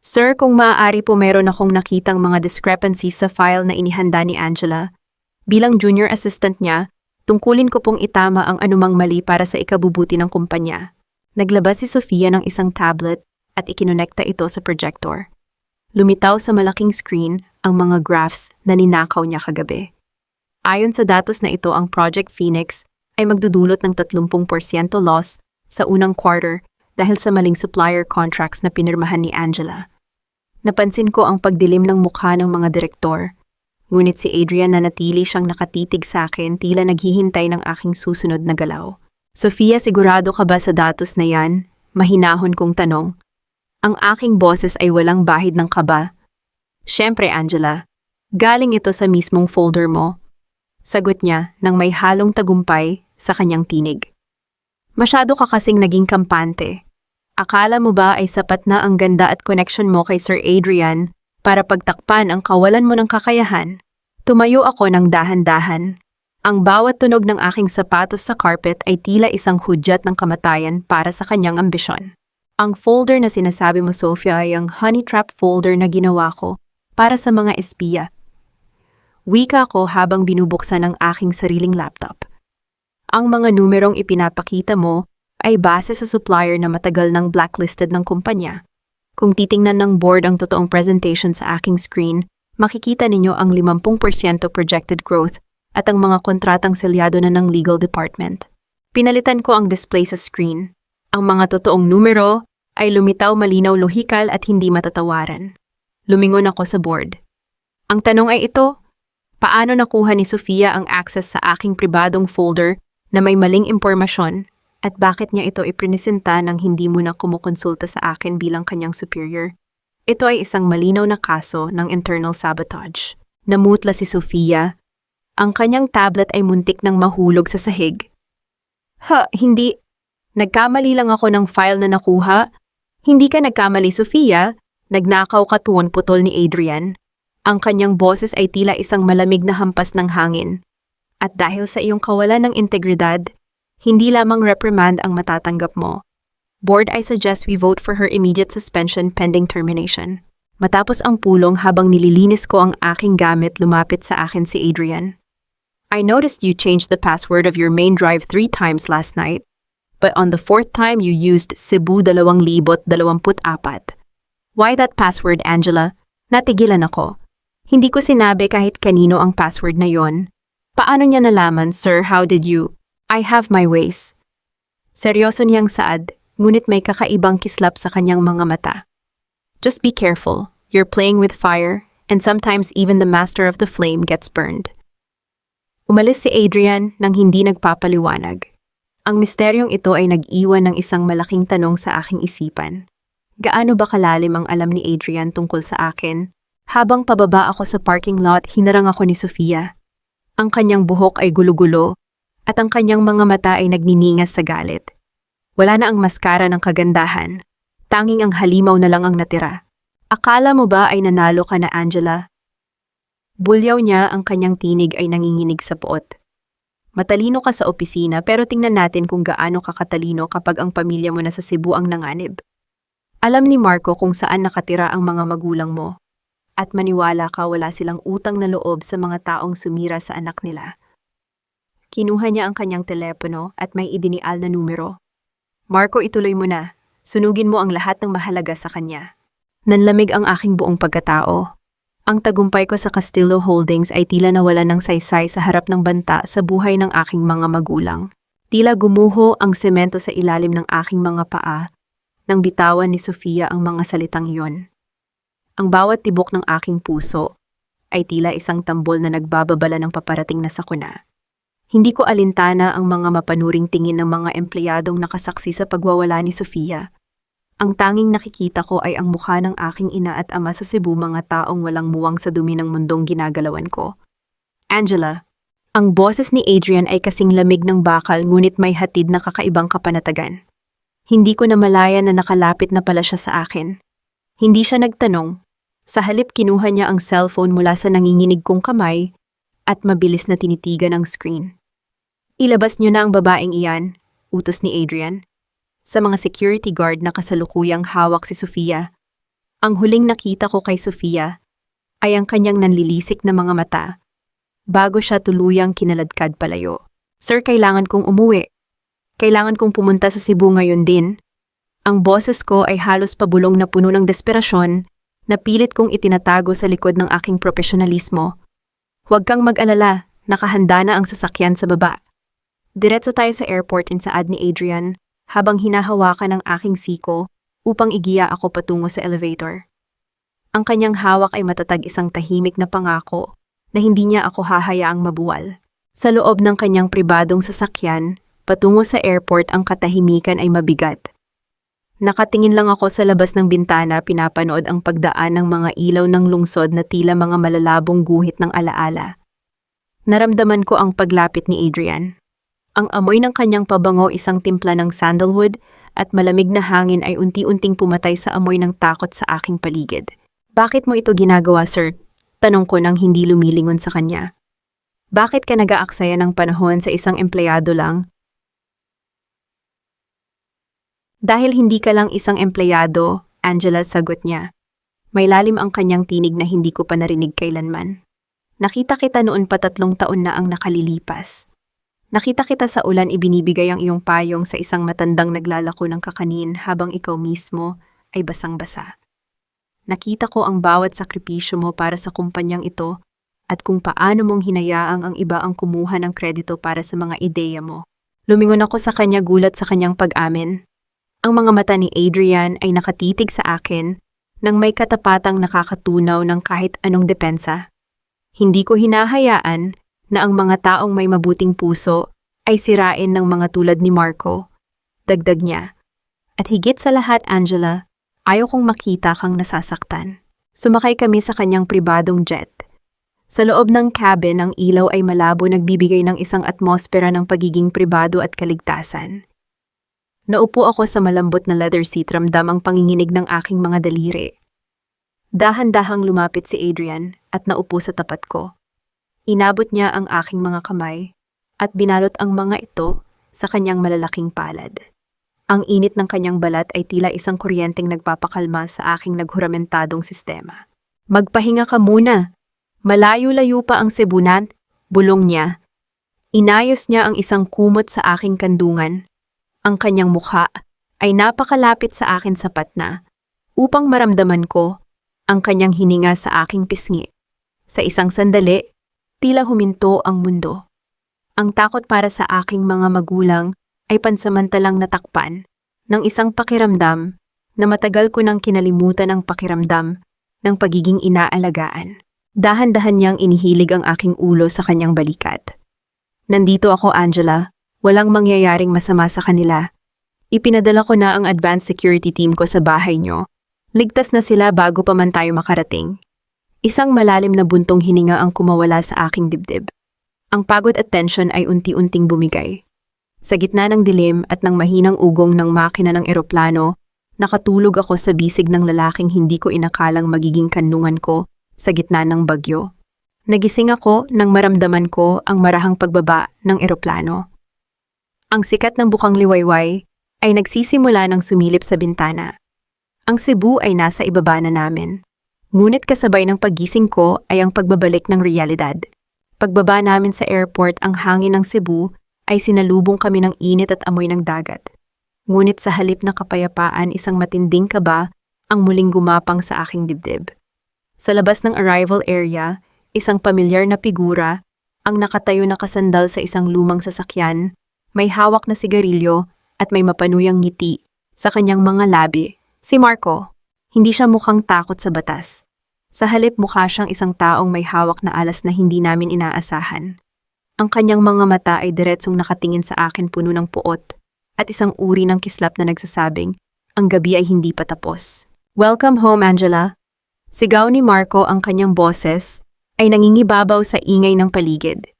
Speaker 1: Sir, kung maaari po, meron akong nakitang mga discrepancies sa file na inihanda ni Angela. Bilang junior assistant niya, tungkulin ko pong itama ang anumang mali para sa ikabubuti ng kumpanya. Naglabas si Sofia ng isang tablet at ikinonekta ito sa projector. Lumitaw sa malaking screen ang mga graphs na ninakaw niya kagabi. Ayon sa datos na ito, ang Project Phoenix ay magdudulot ng 30% loss sa unang quarter dahil sa maling supplier contracts na pinirmahan ni Angela. Napansin ko ang pagdilim ng mukha ng mga direktor. Ngunit si Adrian na natili siyang nakatitig sa akin, tila naghihintay ng aking susunod na galaw. Sofia, sigurado ka ba sa datos na yan? Mahinahon kong tanong. Ang aking boses ay walang bahid ng kaba. Siyempre, Angela. Galing ito sa mismong folder mo. Sagot niya nang may halong tagumpay sa kanyang tinig. Masyado ka kasing naging kampante. Akala mo ba ay sapat na ang ganda at connection mo kay Sir Adrian para pagtakpan ang kawalan mo ng kakayahan? Tumayo ako ng dahan-dahan. Ang bawat tunog ng aking sapatos sa carpet ay tila isang hudyat ng kamatayan para sa kanyang ambisyon. Ang folder na sinasabi mo, Sofia, ay ang honey trap folder na ginawa ko para sa mga espiya. Wika ko habang binubuksan ang aking sariling laptop. Ang mga numerong ipinapakita mo ay base sa supplier na matagal nang blacklisted ng kumpanya. Kung titingnan ng board ang totoong presentation sa aking screen, makikita ninyo ang 50% projected growth at ang mga kontratang selyado na ng legal department. Pinalitan ko ang display sa screen. Ang mga totoong numero ay lumitaw, malinaw, lohikal at hindi matatawaran. Lumingon ako sa board. Ang tanong ay ito, paano nakuha ni Sofia ang access sa aking pribadong folder na may maling impormasyon at bakit niya ito iprinisenta nang hindi mo na kumukonsulta sa akin bilang kanyang superior? Ito ay isang malinaw na kaso ng internal sabotage. Namutla si Sofia. Ang kanyang tablet ay muntik nang mahulog sa sahig. Hindi. Nagkamali lang ako ng file na nakuha. Hindi ka nagkamali, Sofia. Nagnakaw ka, tuwon putol ni Adrian. Ang kanyang boses ay tila isang malamig na hampas ng hangin. At dahil sa iyong kawalan ng integridad, hindi lamang reprimand ang matatanggap mo. Board, I suggest we vote for her immediate suspension pending termination. Matapos ang pulong habang nililinis ko ang aking gamit, lumapit sa akin si Adrian. I noticed you changed the password of your main drive 3 times last night, but on the 4th time you used Cebu 2024. Why that password, Angela? Natigilan ako. Hindi ko sinabi kahit kanino ang password na yon. Paano niya nalaman, sir? How did you? I have my ways. Seryoso niyang saad, ngunit may kakaibang kislap sa kanyang mga mata. Just be careful. You're playing with fire, and sometimes even the master of the flame gets burned. Umalis si Adrian nang hindi nagpapaliwanag. Ang misteryong ito ay nag-iwan ng isang malaking tanong sa aking isipan. Gaano ba kalalim ang alam ni Adrian tungkol sa akin? Habang pababa ako sa parking lot, hinarang ako ni Sofia. Ang kanyang buhok ay gulo-gulo at ang kanyang mga mata ay nagniningas sa galit. Wala na ang maskara ng kagandahan. Tanging ang halimaw na lang ang natira. Akala mo ba ay nanalo ka na, Angela? Bulyaw niya, ang kanyang tinig ay nanginginig sa puot. Matalino ka sa opisina, pero tingnan natin kung gaano ka katalino kapag ang pamilya mo na sa Cebu ang nanganib. Alam ni Marco kung saan nakatira ang mga magulang mo. At maniwala ka, wala silang utang na loob sa mga taong sumira sa anak nila. Kinuha niya ang kanyang telepono at may idinial na numero. Marco, ituloy mo na. Sunugin mo ang lahat ng mahalaga sa kanya. Nanlamig ang aking buong pagkatao. Ang tagumpay ko sa Castillo Holdings ay tila nawala ng saysay sa harap ng banta sa buhay ng aking mga magulang. Tila gumuho ang semento sa ilalim ng aking mga paa nang bitawan ni Sofia ang mga salitang iyon. Ang bawat tibok ng aking puso ay tila isang tambol na nagbababala ng paparating na sakuna. Hindi ko alintana ang mga mapanuring tingin ng mga empleyadong nakasaksi sa pagwawala ni Sofia. Ang tanging nakikita ko ay ang mukha ng aking ina at ama sa Cebu, mga taong walang muwang sa dumi ng mundong ginagalawan ko. Angela, ang boses ni Adrian ay kasing lamig ng bakal ngunit may hatid na kakaibang kapanatagan. Hindi ko na malaya na nakalapit na pala siya sa akin. Hindi siya nagtanong. Sa halip kinuha niya ang cellphone mula sa nanginginig kong kamay at mabilis na tinitigan ang screen. Ilabas niyo na ang babaeng iyan, utos ni Adrian. Sa mga security guard na kasalukuyang hawak si Sofia. Ang huling nakita ko kay Sofia ay ang kanyang nanlilisik na mga mata bago siya tuluyang kinaladkad palayo. Sir, kailangan kong umuwi. Kailangan kong pumunta sa Cebu ngayon din. Ang boses ko ay halos pabulong na puno ng desperasyon na pilit kong itinatago sa likod ng aking profesionalismo. Huwag kang mag-alala, nakahanda na ang sasakyan sa baba. Diretso tayo sa airport, insaad ni Adrian habang hinahawakan ng aking siko upang igiya ako patungo sa elevator. Ang kanyang hawak ay matatag, isang tahimik na pangako na hindi niya ako hahayaang mabuwal. Sa loob ng kanyang pribadong sasakyan, patungo sa airport, ang katahimikan ay mabigat. Nakatingin lang ako sa labas ng bintana, pinapanood ang pagdaan ng mga ilaw ng lungsod na tila mga malalabong guhit ng alaala. Naramdaman ko ang paglapit ni Adrian. Ang amoy ng kanyang pabango, isang timpla ng sandalwood at malamig na hangin ay unti-unting pumatay sa amoy ng takot sa aking paligid. Bakit mo ito ginagawa, sir? Tanong ko nang hindi lumilingon sa kanya. Bakit ka nag-aaksaya ng panahon sa isang empleyado lang? Dahil hindi ka lang isang empleyado, Angela, sagot niya. May lalim ang kanyang tinig na hindi ko pa narinig kailanman. Nakita kita noon pa 3 taon na ang nakalilipas. Nakita kita sa ulan, ibinibigay ang iyong payong sa isang matandang naglalako ng kakanin habang ikaw mismo ay basang-basa. Nakita ko ang bawat sakripisyo mo para sa kumpanyang ito at kung paano mong hinayaang ang iba ang kumuha ng kredito para sa mga ideya mo. Lumingon ako sa kanya, gulat sa kanyang pag-amin. Ang mga mata ni Adrian ay nakatitig sa akin nang may katapatang nakakatunaw ng kahit anong depensa. Hindi ko hinahayaan na ang mga taong may mabuting puso ay sirain ng mga tulad ni Marco. Dagdag niya. At higit sa lahat, Angela, ayaw kong makita kang nasasaktan. Sumakay kami sa kanyang pribadong jet. Sa loob ng cabin, ang ilaw ay malabo, nagbibigay ng isang atmosfera ng pagiging pribado at kaligtasan. Naupo ako sa malambot na leather seat, ramdam ang panginginig ng aking mga daliri. Dahan-dahang lumapit si Adrian at naupo sa tapat ko. Inabot niya ang aking mga kamay at binalot ang mga ito sa kanyang malalaking palad. Ang init ng kanyang balat ay tila isang kuryenteng nagpapakalma sa aking naghuramentadong sistema. Magpahinga ka muna. Malayo-layo pa ang Cebunan, bulong niya. Inayos niya ang isang kumot sa aking kandungan. Ang kanyang mukha ay napakalapit sa akin, sapat na upang maramdaman ko ang kanyang hininga sa aking pisngi. Sa isang sandali, tila huminto ang mundo. Ang takot para sa aking mga magulang ay pansamantalang natakpan ng isang pakiramdam na matagal ko nang kinalimutan, ang pakiramdam ng pagiging inaalagaan. Dahan-dahan niyang inihilig ang aking ulo sa kanyang balikat. Nandito ako, Angela. Walang mangyayaring masama sa kanila. Ipinadala ko na ang advanced security team ko sa bahay niyo. Ligtas na sila bago pa man tayo makarating. Isang malalim na buntong hininga ang kumawala sa aking dibdib. Ang pagod at tension ay unti-unting bumigay. Sa gitna ng dilim at ng mahinang ugong ng makina ng eroplano, nakatulog ako sa bisig ng lalaking hindi ko inakalang magiging kanlungan ko sa gitna ng bagyo. Nagising ako nang maramdaman ko ang marahang pagbaba ng eroplano. Ang sikat ng bukang liwayway ay nagsisimula ng sumilip sa bintana. Ang Cebu ay nasa ibaba na namin. Ngunit kasabay ng paggising ko ay ang pagbabalik ng realidad. Pagbaba namin sa airport, ang hangin ng Cebu ay sinalubong kami ng init at amoy ng dagat. Ngunit sa halip na kapayapaan, isang matinding kaba ang muling gumapang sa aking dibdib. Sa labas ng arrival area, isang pamilyar na figura ang nakatayo na kasandal sa isang lumang sasakyan, may hawak na sigarilyo at may mapanuyang ngiti Sa kanyang mga labi, si Marco, hindi siya mukhang takot sa batas. Sa halip mukha siyang isang taong may hawak na alas na hindi namin inaasahan. Ang kanyang mga mata ay diretsong nakatingin sa akin puno ng puot at isang uri ng kislap na nagsasabing, ang gabi ay hindi pa tapos. Welcome home, Angela. Sigaw ni Marco ang kanyang boses ay nangingibabaw sa ingay ng paligid.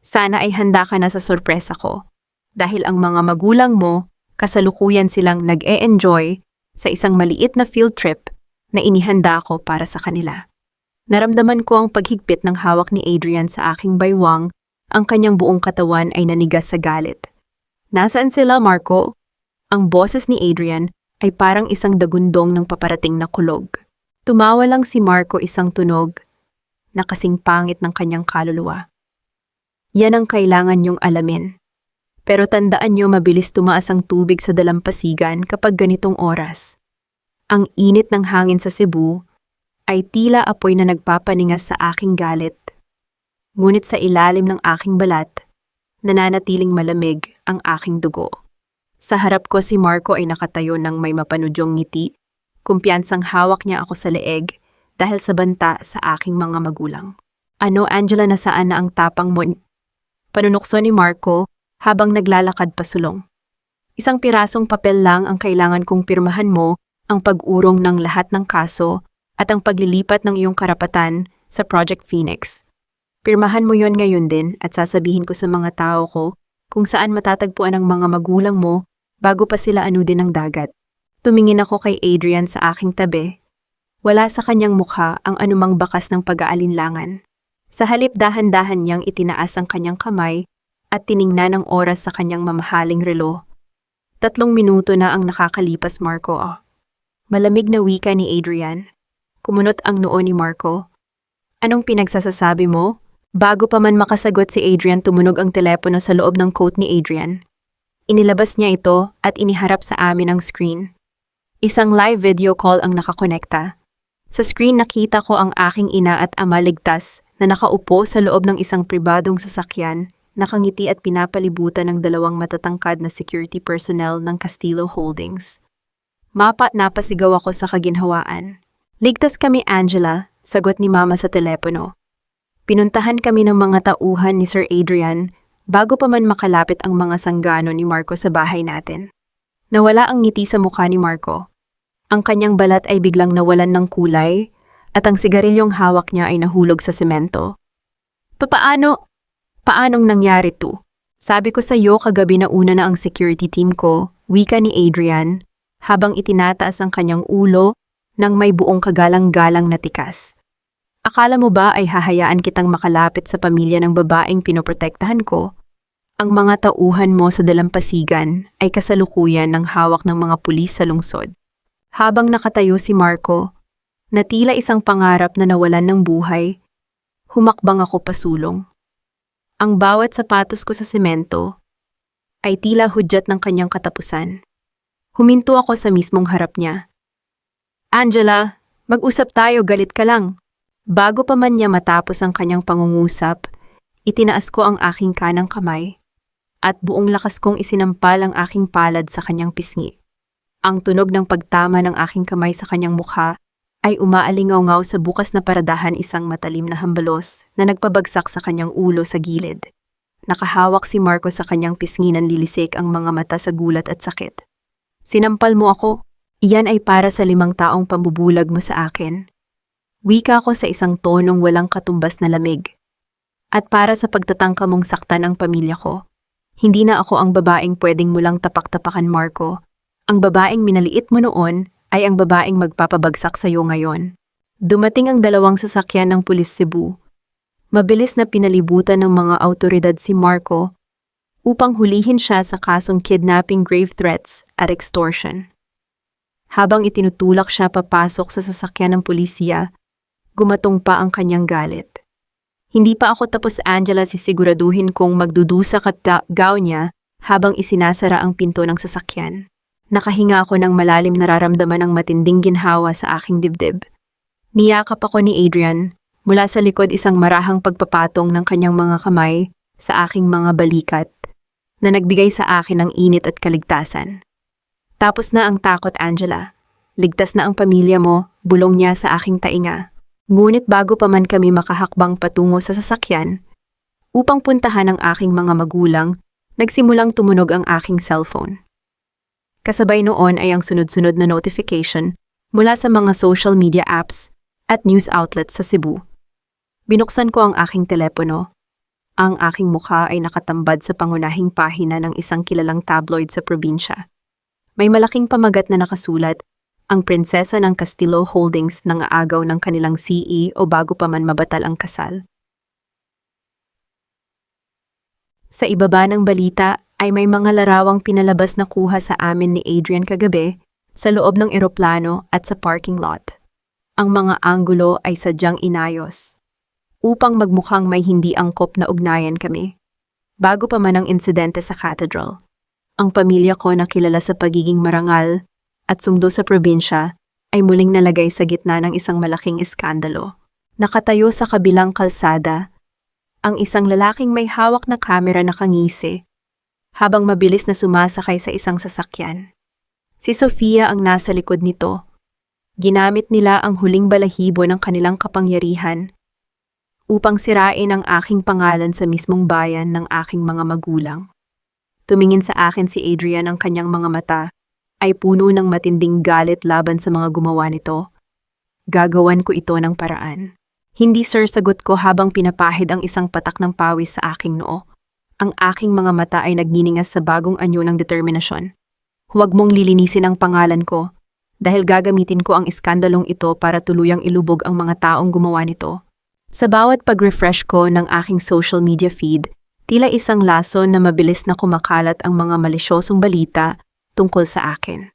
Speaker 1: Sana ay handa ka na sa sorpresa ko. Dahil ang mga magulang mo, kasalukuyan silang nag-e-enjoy sa isang maliit na field trip na inihanda ko para sa kanila. Naramdaman ko ang paghigpit ng hawak ni Adrian sa aking baywang, ang kanyang buong katawan ay nanigas sa galit. Nasaan sila, Marco? Ang boses ni Adrian ay parang isang dagundong ng paparating na kulog. Tumawa lang si Marco isang tunog na kasing pangit ng kanyang kaluluwa. Yan ang kailangan niyong alamin. Pero tandaan niyo mabilis tumaas ang tubig sa dalampasigan kapag ganitong oras. Ang init ng hangin sa Cebu ay tila apoy na nagpapaningas sa aking galit. Ngunit sa ilalim ng aking balat, nananatiling malamig ang aking dugo. Sa harap ko si Marco ay nakatayo ng may mapanudyong ngiti, kumpiyansang hawak niya ako sa leeg dahil sa banta sa aking mga magulang. Ano, Angela, nasaan na ang tapang mo? Panunukso ni Marco habang naglalakad pasulong. Isang pirasong papel lang ang kailangan kong pirmahan mo, ang pag-urong ng lahat ng kaso at ang paglilipat ng iyong karapatan sa Project Phoenix. Pirmahan mo yon ngayon din at sasabihin ko sa mga tao ko kung saan matatagpuan ang mga magulang mo bago pa sila anudin ng dagat. Tumingin ako kay Adrian sa aking tabi. Wala sa kanyang mukha ang anumang bakas ng pag-aalinlangan. Sa halip dahan-dahan niyang itinaas ang kanyang kamay at tiningnan ang oras sa kanyang mamahaling relo. 3 minuto na ang nakakalipas, Marco. Malamig na wika ni Adrian. Kumunot ang noo ni Marco. Anong pinagsasasabi mo? Bago pa man makasagot si Adrian, tumunog ang telepono sa loob ng coat ni Adrian. Inilabas niya ito at iniharap sa amin ang screen. Isang live video call ang nakakonekta. Sa screen nakita ko ang aking ina at ama ligtas na nakaupo sa loob ng isang pribadong sasakyan, nakangiti at pinapalibutan ng 2 matatangkad na security personnel ng Castillo Holdings. Napasigaw ako sa kaginhawaan. Ligtas kami, Angela, sagot ni Mama sa telepono. Pinuntahan kami ng mga tauhan ni Sir Adrian bago pa man makalapit ang mga sanggano ni Marco sa bahay natin. Nawala ang ngiti sa mukha ni Marco. Ang kanyang balat ay biglang nawalan ng kulay at ang sigarilyong hawak niya ay nahulog sa semento. Paanong nangyari to? Sabi ko sa iyo kagabi na una na ang security team ko, wika ni Adrian, habang itinataas ang kanyang ulo ng may buong kagalang-galang na tikas. Akala mo ba ay hahayaan kitang makalapit sa pamilya ng babaeng pinoprotektahan ko? Ang mga tauhan mo sa dalampasigan ay kasalukuyan ng hawak ng mga pulis sa lungsod. Habang nakatayo si Marco, na tila isang pangarap na nawalan ng buhay, humakbang ako pasulong. Ang bawat sapatos ko sa semento ay tila hudyat ng kanyang katapusan. Huminto ako sa mismong harap niya. Angela, mag-usap tayo, galit ka lang. Bago pa man niya matapos ang kanyang pangungusap, itinaas ko ang aking kanang kamay at buong lakas kong isinampal ang aking palad sa kanyang pisngi. Ang tunog ng pagtama ng aking kamay sa kanyang mukha ay umaalingaw-ngaw sa bukas na paradahan, isang matalim na hambalos na nagpabagsak sa kanyang ulo sa gilid. Nakahawak si Marco sa kanyang pisngi, nanlilisik ang mga mata sa gulat at sakit. Sinampal mo ako. Iyan ay para sa 5 taong pambubulag mo sa akin. Wika ko sa isang tonong walang katumbas na lamig. At para sa pagtatangka mong saktan ang pamilya ko. Hindi na ako ang babaeng pwedeng mulang tapak-tapakan, Marco. Ang babaeng minaliit mo noon ay ang babaeng magpapabagsak sa iyo ngayon. Dumating ang 2 sasakyan ng Pulis Cebu. Mabilis na pinalibutan ng mga awtoridad si Marco upang hulihin siya sa kasong kidnapping, grave threats at extortion. Habang itinutulak siya papasok sa sasakyan ng pulisya, gumatong pa ang kanyang galit. Hindi pa ako tapos, Angela, sisiguraduhin kong magdudusa gaw niya habang isinasara ang pinto ng sasakyan. Nakahinga ako ng malalim, nararamdaman ng matinding ginhawa sa aking dibdib. Niyakap ako ni Adrian, mula sa likod isang marahang pagpapatong ng kanyang mga kamay sa aking mga balikat, na nagbigay sa akin ng init at kaligtasan. Tapos na ang takot, Angela. Ligtas na ang pamilya mo, bulong niya sa aking tainga. Ngunit bago pa man kami makahakbang patungo sa sasakyan, upang puntahan ang aking mga magulang, nagsimulang tumunog ang aking cellphone. Kasabay noon ay ang sunod-sunod na notification mula sa mga social media apps at news outlets sa Cebu. Binuksan ko ang aking telepono. Ang aking mukha ay nakatambad sa pangunahing pahina ng isang kilalang tabloid sa probinsya. May malaking pamagat na nakasulat, ang prinsesa ng Castillo Holdings nang aagaw ng kanilang CEO bago pa man mabatal ang kasal. Sa ibaba ng balita ay may mga larawang pinalabas na kuha sa amin ni Adrian kagabi sa loob ng eroplano at sa parking lot. Ang mga anggulo ay sadyang inayos upang magmukhang may hindi angkop na ugnayan kami. Bago pa man ang insidente sa cathedral, ang pamilya ko na kilala sa pagiging marangal at sungdo sa probinsya ay muling nalagay sa gitna ng isang malaking iskandalo. Nakatayo sa kabilang kalsada, ang isang lalaking may hawak na kamera na kangisi habang mabilis na sumasakay sa isang sasakyan. Si Sofia ang nasa likod nito. Ginamit nila ang huling balahibo ng kanilang kapangyarihan upang sirain ang aking pangalan sa mismong bayan ng aking mga magulang. Tumingin sa akin si Adrian, ang kanyang mga mata ay puno ng matinding galit laban sa mga gumawa nito. Gagawan ko ito ng paraan. Hindi sir, sagot ko habang pinapahid ang isang patak ng pawis sa aking noo. Ang aking mga mata ay nagniningas sa bagong anyo ng determinasyon. Huwag mong lilinisin ang pangalan ko dahil gagamitin ko ang iskandalong ito para tuluyang ilubog ang mga taong gumawa nito. Sa bawat pag-refresh ko ng aking social media feed, tila isang lason na mabilis na kumakalat ang mga malisyosong balita tungkol sa akin.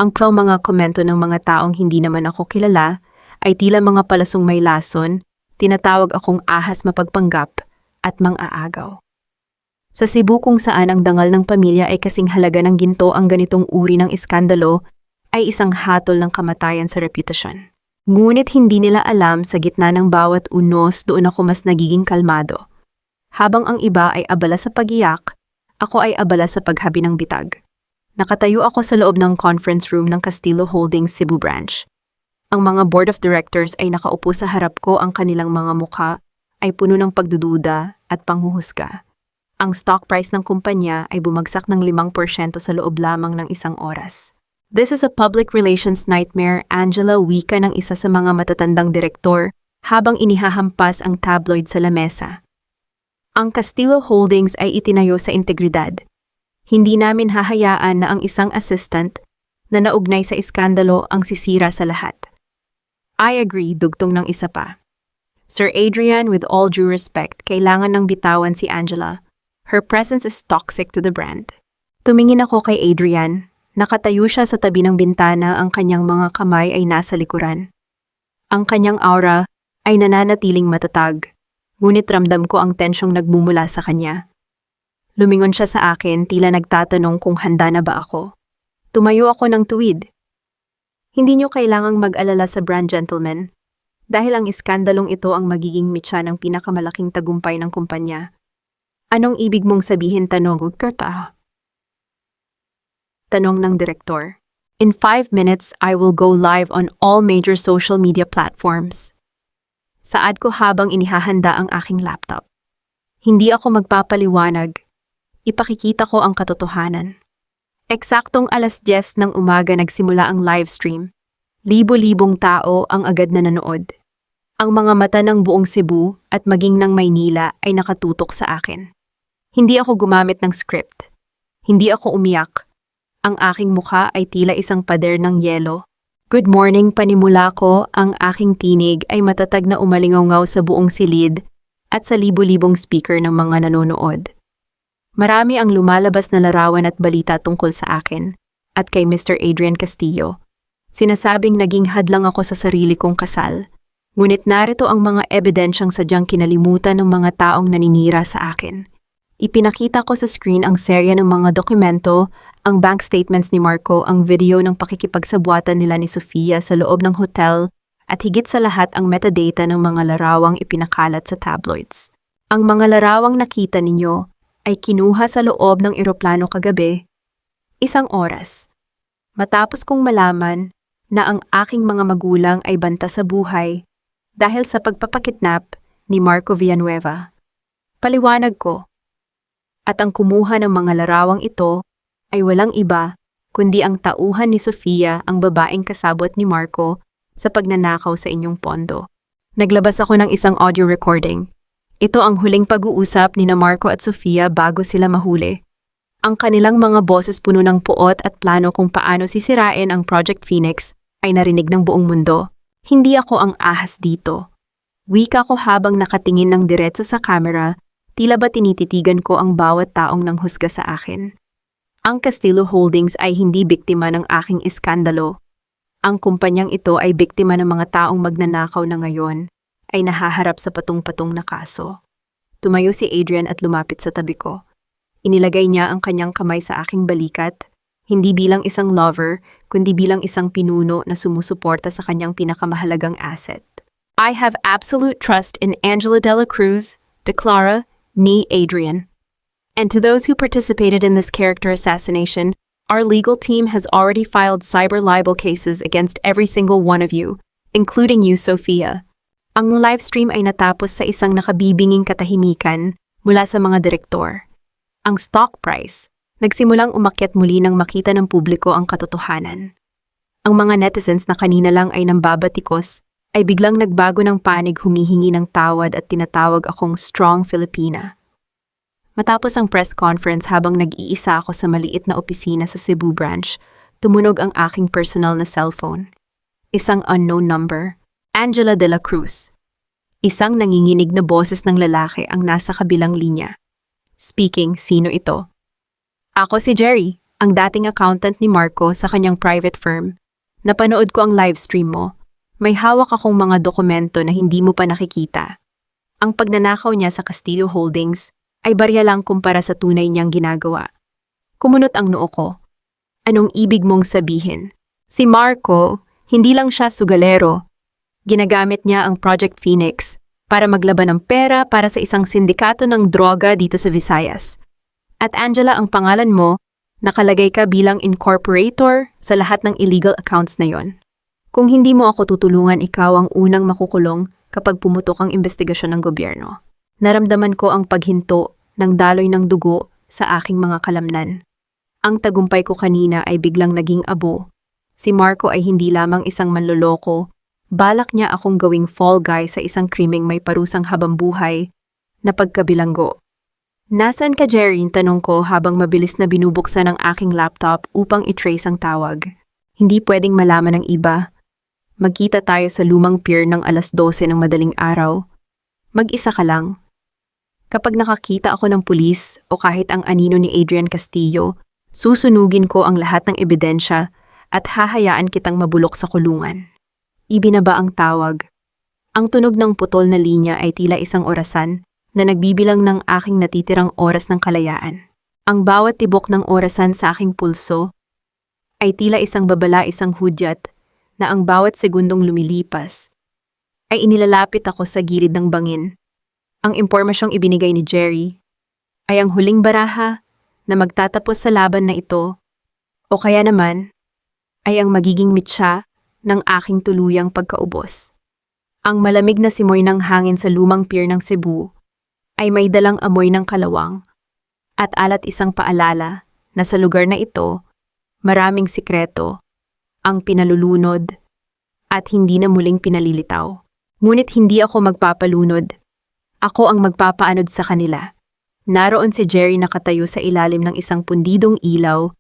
Speaker 1: Ang mga komento ng mga taong hindi naman ako kilala ay tila mga palasong may lason, tinatawag akong ahas mapagpanggap at mang-aagaw. Sa Cebu kung saan ang dangal ng pamilya ay kasing halaga ng ginto, ang ganitong uri ng iskandalo ay isang hatol ng kamatayan sa reputasyon. Ngunit hindi nila alam, sa gitna ng bawat unos doon ako mas nagiging kalmado. Habang ang iba ay abala sa pagiyak, ako ay abala sa paghabi ng bitag. Nakatayo ako sa loob ng conference room ng Castillo Holdings Cebu branch. Ang mga board of directors ay nakaupo sa harap ko, ang kanilang mga mukha ay puno ng pagdududa at panghuhusga. Ang stock price ng kumpanya ay bumagsak ng 5% sa loob lamang ng isang oras. This is a public relations nightmare, Angela, wika ng isa sa mga matatandang direktor habang inihahampas ang tabloid sa lamesa. Ang Castillo Holdings ay itinayo sa integridad. Hindi namin hahayaan na ang isang assistant na naugnay sa iskandalo ang sisira sa lahat. I agree, dugtong ng isa pa. Sir Adrian, with all due respect, kailangan ng bitawan si Angela. Her presence is toxic to the brand. Tumingin ako kay Adrian. Nakatayo siya sa tabi ng bintana, ang kanyang mga kamay ay nasa likuran. Ang kanyang aura ay nananatiling matatag, ngunit ramdam ko ang tensyong nagmumula sa kanya. Lumingon siya sa akin, tila nagtatanong kung handa na ba ako. Tumayo ako ng tuwid. Hindi niyo kailangang mag-alala sa brand, gentleman, dahil ang iskandalong ito ang magiging mitya ng pinakamalaking tagumpay ng kumpanya. Anong ibig mong sabihin, tanong Kurta? Tanong ng direktor. In 5 minutes, I will go live on all major social media platforms. Saad ko habang inihahanda ang aking laptop. Hindi ako magpapaliwanag. Ipakikita ko ang katotohanan. Eksaktong 10:00 ng umaga nagsimula ang livestream. Libo-libong tao ang agad na nanood. Ang mga mata ng buong Cebu at maging ng Maynila ay nakatutok sa akin. Hindi ako gumamit ng script. Hindi ako umiyak. Ang aking mukha ay tila isang pader ng yelo. Good morning, panimula ko, ang aking tinig ay matatag na umalingaw sa buong silid at sa libo-libong speaker ng mga nanonood. Marami ang lumalabas na larawan at balita tungkol sa akin at kay Mr. Adrian Castillo. Sinasabing naging hadlang ako sa sarili kong kasal, ngunit narito ang mga ebidensyang sadyang kinalimutan ng mga taong naninira sa akin. Ipinakita ko sa screen ang serya ng mga dokumento, ang bank statements ni Marco, ang video ng pakikipagsabwatan nila ni Sofia sa loob ng hotel, at higit sa lahat ang metadata ng mga larawang ipinakalat sa tabloids. Ang mga larawang nakita ninyo ay kinuha sa loob ng eroplano kagabi, 1 oras, Matapos kong malaman na ang aking mga magulang ay banta sa buhay dahil sa pagpapakidnap ni Marco Villanueva. Paliwanag ko. At ang kumuha ng mga larawang ito ay walang iba kundi ang tauhan ni Sofia, ang babaeng kasabot ni Marco sa pagnanakaw sa inyong pondo. Naglabas ako ng isang audio recording. Ito ang huling pag-uusap ni Marco at Sofia bago sila mahuli. Ang kanilang mga boses puno ng puot at plano kung paano sisirain ang Project Phoenix ay narinig ng buong mundo. Hindi ako ang ahas dito. Wika ko habang nakatingin ng diretso sa camera, tila ba tinititigan ko ang bawat taong nanghusga sa akin. Ang Castillo Holdings ay hindi biktima ng aking iskandalo. Ang kumpanyang ito ay biktima ng mga taong magnanakaw na ngayon ay nahaharap sa patong-patong na kaso. Tumayo si Adrian at lumapit sa tabi ko. Inilagay niya ang kanyang kamay sa aking balikat, hindi bilang isang lover, kundi bilang isang pinuno na sumusuporta sa kanyang pinakamahalagang asset. I have absolute trust in Angela de la Cruz, Declara, ni Adrian. And to those who participated in this character assassination, our legal team has already filed cyber libel cases against every single one of you, including you, Sofia. Ang livestream ay natapos sa isang nakabibinging katahimikan mula sa mga direktor. Ang stock price, nagsimulang umakyat muli nang makita ng publiko ang katotohanan. Ang mga netizens na kanina lang ay nambabatikos ay biglang nagbago ng panig, humihingi ng tawad at tinatawag akong Strong Filipina. Matapos ang press conference habang nag-iisa ako sa maliit na opisina sa Cebu branch, tumunog ang aking personal na cellphone. Isang unknown number, Angela de la Cruz. Isang nanginginig na boses ng lalaki ang nasa kabilang linya. Speaking, sino ito? Ako si Jerry, ang dating accountant ni Marco sa kanyang private firm. Napanood ko ang livestream mo. May hawak akong mga dokumento na hindi mo pa nakikita. Ang pagnanakaw niya sa Castillo Holdings ay barya lang kumpara sa tunay niyang ginagawa. Kumunot ang noo ko. Anong ibig mong sabihin? Si Marco, hindi lang siya sugalero. Ginagamit niya ang Project Phoenix para maglaban ng pera para sa isang sindikato ng droga dito sa Visayas. At Angela, ang pangalan mo, nakalagay ka bilang incorporator sa lahat ng illegal accounts na yon. Kung hindi mo ako tutulungan, ikaw ang unang makukulong kapag pumutok ang investigasyon ng gobyerno. Naramdaman ko ang paghinto ng daloy ng dugo sa aking mga kalamnan. Ang tagumpay ko kanina ay biglang naging abo. Si Marco ay hindi lamang isang manloloko, balak niya akong gawing fall guy sa isang krimeng may parusang habambuhay na pagkabilanggo. Nasaan ka, Jerry? Tanong ko habang mabilis na binubuksan ang aking laptop upang i-trace ang tawag. Hindi pwedeng malaman ng iba. Magkita tayo sa lumang pier ng 12:00 ng madaling araw. Mag-isa ka lang. Kapag nakakita ako ng pulis o kahit ang anino ni Adrian Castillo, susunugin ko ang lahat ng ebidensya at hahayaan kitang mabulok sa kulungan. Ibinaba ang tawag. Ang tunog ng putol na linya ay tila isang orasan na nagbibilang ng aking natitirang oras ng kalayaan. Ang bawat tibok ng orasan sa aking pulso ay tila isang babala, isang hudyat na ang bawat segundong lumilipas ay inilalapit ako sa gilid ng bangin. Ang impormasyong ibinigay ni Jerry ay ang huling baraha na magtatapos sa laban na ito o kaya naman ay ang magiging mitsa ng aking tuluyang pagkaubos. Ang malamig na simoy ng hangin sa lumang pier ng Cebu ay may dalang amoy ng kalawang at alat, isang paalala na sa lugar na ito maraming sikreto ang pinalulunod at hindi na muling pinalilitaw. Ngunit hindi ako magpapalunod. Ako ang magpapaanod sa kanila. Naroon si Jerry nakatayo sa ilalim ng isang pundidong ilaw.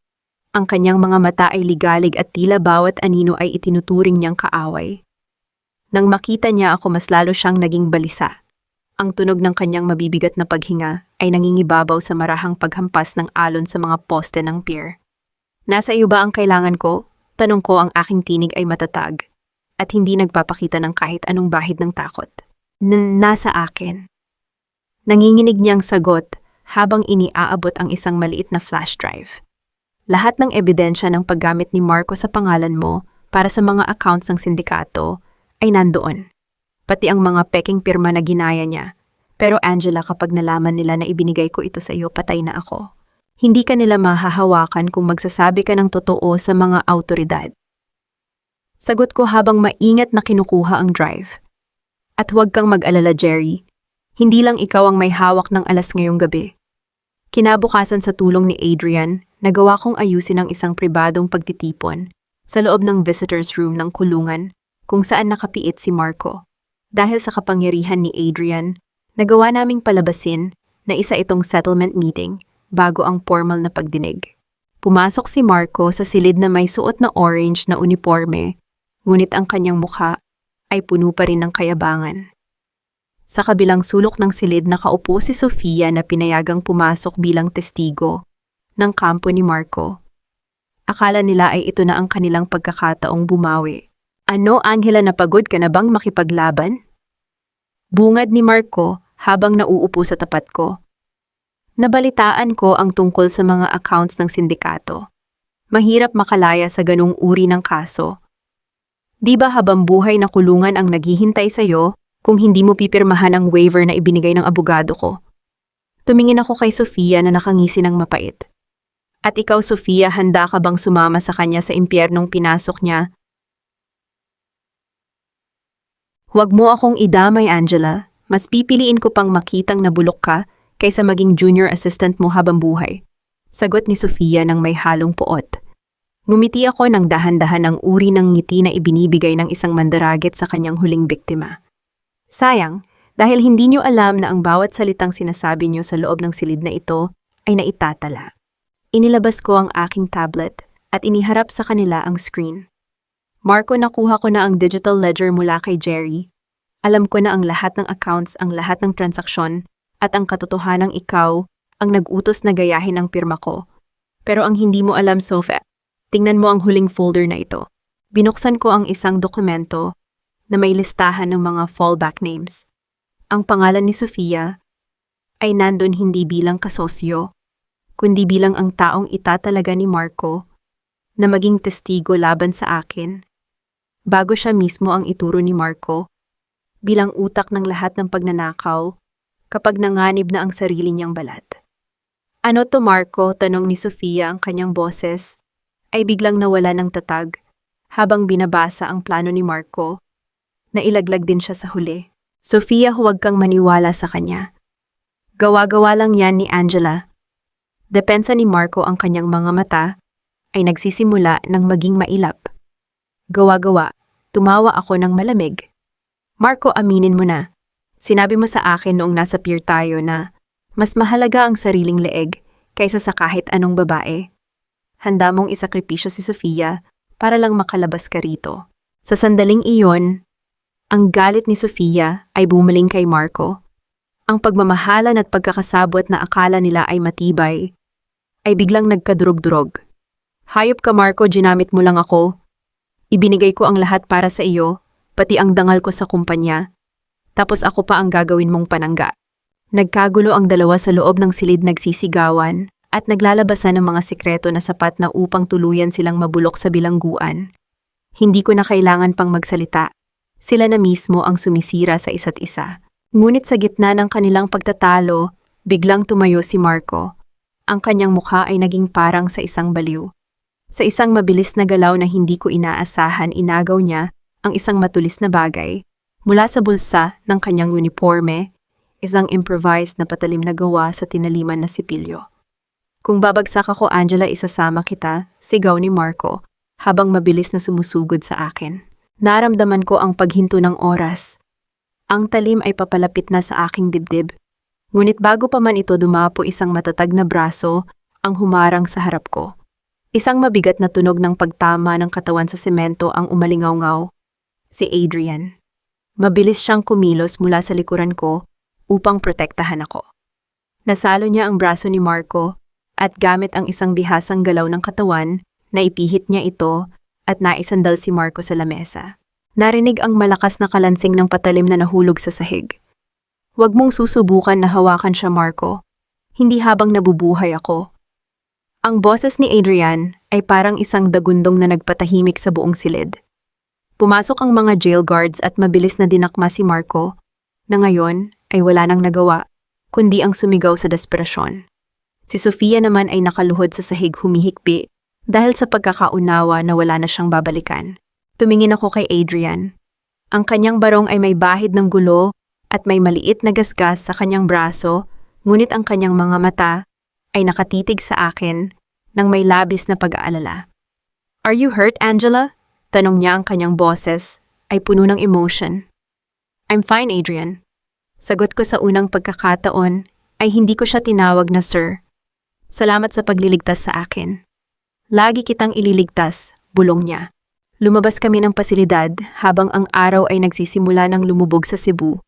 Speaker 1: Ang kanyang mga mata ay ligalig at tila bawat anino ay itinuturing niyang kaaway. Nang makita niya ako, mas lalo siyang naging balisa. Ang tunog ng kanyang mabibigat na paghinga ay nangingibabaw sa marahang paghampas ng alon sa mga poste ng pier. Nasa iyo ba ang kailangan ko? Tanong ko, ang aking tinig ay matatag at hindi nagpapakita ng kahit anong bahid ng takot. Nasa akin. Nanginginig niyang sagot habang iniaabot ang isang maliit na flash drive. Lahat ng ebidensya ng paggamit ni Marco sa pangalan mo para sa mga accounts ng sindikato ay nandoon. Pati ang mga peking pirma na ginaya niya. Pero Angela, kapag nalaman nila na ibinigay ko ito sa iyo, patay na ako. Hindi ka nila mahahawakan kung magsasabi ka ng totoo sa mga awtoridad. Sagot ko habang maingat na kinukuha ang drive. At huwag kang mag-alala, Jerry. Hindi lang ikaw ang may hawak ng alas ngayong gabi. Kinabukasan sa tulong ni Adrian, nagawa kong ayusin ang isang pribadong pagtitipon sa loob ng visitor's room ng kulungan kung saan nakapiit si Marco. Dahil sa kapangyarihan ni Adrian, nagawa naming palabasin na isa itong settlement meeting bago ang formal na pagdinig. Pumasok si Marco sa silid na may suot na orange na uniforme, ngunit ang kanyang mukha ay puno pa rin ng kayabangan. Sa kabilang sulok ng silid nakaupo si Sofia na pinayagang pumasok bilang testigo ng kampo ni Marco. Akala nila ay ito na ang kanilang pagkakataong bumawi. Ano, Angela, napagod ka na bang makipaglaban? Bungad ni Marco habang nauupo sa tapat ko. Nabalitaan ko ang tungkol sa mga accounts ng sindikato. Mahirap makalaya sa ganung uri ng kaso. Di ba habang buhay na kulungan ang naghihintay sa'yo kung hindi mo pipirmahan ang waiver na ibinigay ng abogado ko? Tumingin ako kay Sofia na nakangisi ng mapait. At ikaw, Sofia, handa ka bang sumama sa kanya sa impyernong pinasok niya? Huwag mo akong idamay, Angela. Mas pipiliin ko pang makitang nabulok ka kaysa maging junior assistant mo habang buhay. Sagot ni Sofia ng may halong puot. Ngumiti ako ng dahan-dahan ang uri ng ngiti na ibinibigay ng isang mandaraget sa kanyang huling biktima. Sayang, dahil hindi niyo alam na ang bawat salitang sinasabi niyo sa loob ng silid na ito ay naitatala. Inilabas ko ang aking tablet at iniharap sa kanila ang screen. Marco, nakuha ko na ang digital ledger mula kay Jerry. Alam ko na ang lahat ng accounts, ang lahat ng transaksyon, at ang katotohanang ikaw ang nag-utos na gayahin ang pirma ko. Pero ang hindi mo alam, Sophie, tingnan mo ang huling folder na ito. Binuksan ko ang isang dokumento na may listahan ng mga fallback names. Ang pangalan ni Sofia ay nandun hindi bilang kasosyo, kundi bilang ang taong itatalaga ni Marco na maging testigo laban sa akin. Bago siya mismo ang ituro ni Marco, bilang utak ng lahat ng pagnanakaw kapag nanganib na ang sarili niyang balat. Ano to, Marco? Tanong ni Sofia. Ang kanyang boses ay biglang nawala ng tatag habang binabasa ang plano ni Marco. Nailaglag din siya sa huli. Sofia, huwag kang maniwala sa kanya. Gawa-gawa lang yan ni Angela. Depensa ni Marco. Ang kanyang mga mata ay nagsisimula ng maging mailap. Gawa-gawa, tumawa ako ng malamig. Marco, aminin mo na. Sinabi mo sa akin noong nasa pier tayo na mas mahalaga ang sariling leeg kaysa sa kahit anong babae. Handa mong isakripisyo si Sofia para lang makalabas ka rito. Sa sandaling iyon, ang galit ni Sofia ay bumaling kay Marco. Ang pagmamahalan at pagkakasabot na akala nila ay matibay ay biglang nagkadurog-durog. Hayop ka, Marco, ginamit mo lang ako. Ibinigay ko ang lahat para sa iyo, pati ang dangal ko sa kumpanya. Tapos ako pa ang gagawin mong panangga. Nagkagulo ang dalawa sa loob ng silid, nagsisigawan at naglalabasan ng mga sikreto na sapat na upang tuluyan silang mabulok sa bilangguan. Hindi ko na kailangan pang magsalita. Sila na mismo ang sumisira sa isa't isa. Ngunit sa gitna ng kanilang pagtatalo, biglang tumayo si Marco. Ang kanyang mukha ay naging parang sa isang baliw. Sa isang mabilis na galaw na hindi ko inaasahan, inagaw niya ang isang matulis na bagay. Mula sa bulsa ng kanyang uniforme, isang improvised na patalim na gawa sa tinaliman na sipilyo. Kung babagsak ako, Angela, isasama kita, sigaw ni Marco, habang mabilis na sumusugod sa akin. Naramdaman ko ang paghinto ng oras. Ang talim ay papalapit na sa aking dibdib. Ngunit bago pa man ito dumapo, isang matatag na braso ang humarang sa harap ko. Isang mabigat na tunog ng pagtama ng katawan sa semento ang umalingaw-ngaw. Si Adrian. Mabilis siyang kumilos mula sa likuran ko upang protektahan ako. Nasalo niya ang braso ni Marco at gamit ang isang bihasang galaw ng katawan, naipihit niya ito at naisandal si Marco sa lamesa. Narinig ang malakas na kalansing ng patalim na nahulog sa sahig. Huwag mong susubukan na hawakan siya, Marco. Hindi habang nabubuhay ako. Ang boses ni Adrian ay parang isang dagundong na nagpatahimik sa buong silid. Pumasok ang mga jail guards at mabilis na dinakma si Marco, na ngayon ay wala nang nagawa, kundi ang sumigaw sa desperasyon. Si Sofia naman ay nakaluhod sa sahig humihikbi dahil sa pagkakaunawa na wala na siyang babalikan. Tumingin ako kay Adrian. Ang kanyang barong ay may bahid ng gulo at may maliit na gasgas sa kanyang braso, ngunit ang kanyang mga mata ay nakatitig sa akin nang may labis na pag-aalala. "Are you hurt, Angela?" Tanong niya. Ang kanyang boses ay puno ng emotion. "I'm fine, Adrian." Sagot ko sa unang pagkakataon ay hindi ko siya tinawag na sir. "Salamat sa pagliligtas sa akin." "Lagi kitang ililigtas," bulong niya. Lumabas kami ng pasilidad habang ang araw ay nagsisimula ng lumubog sa Cebu.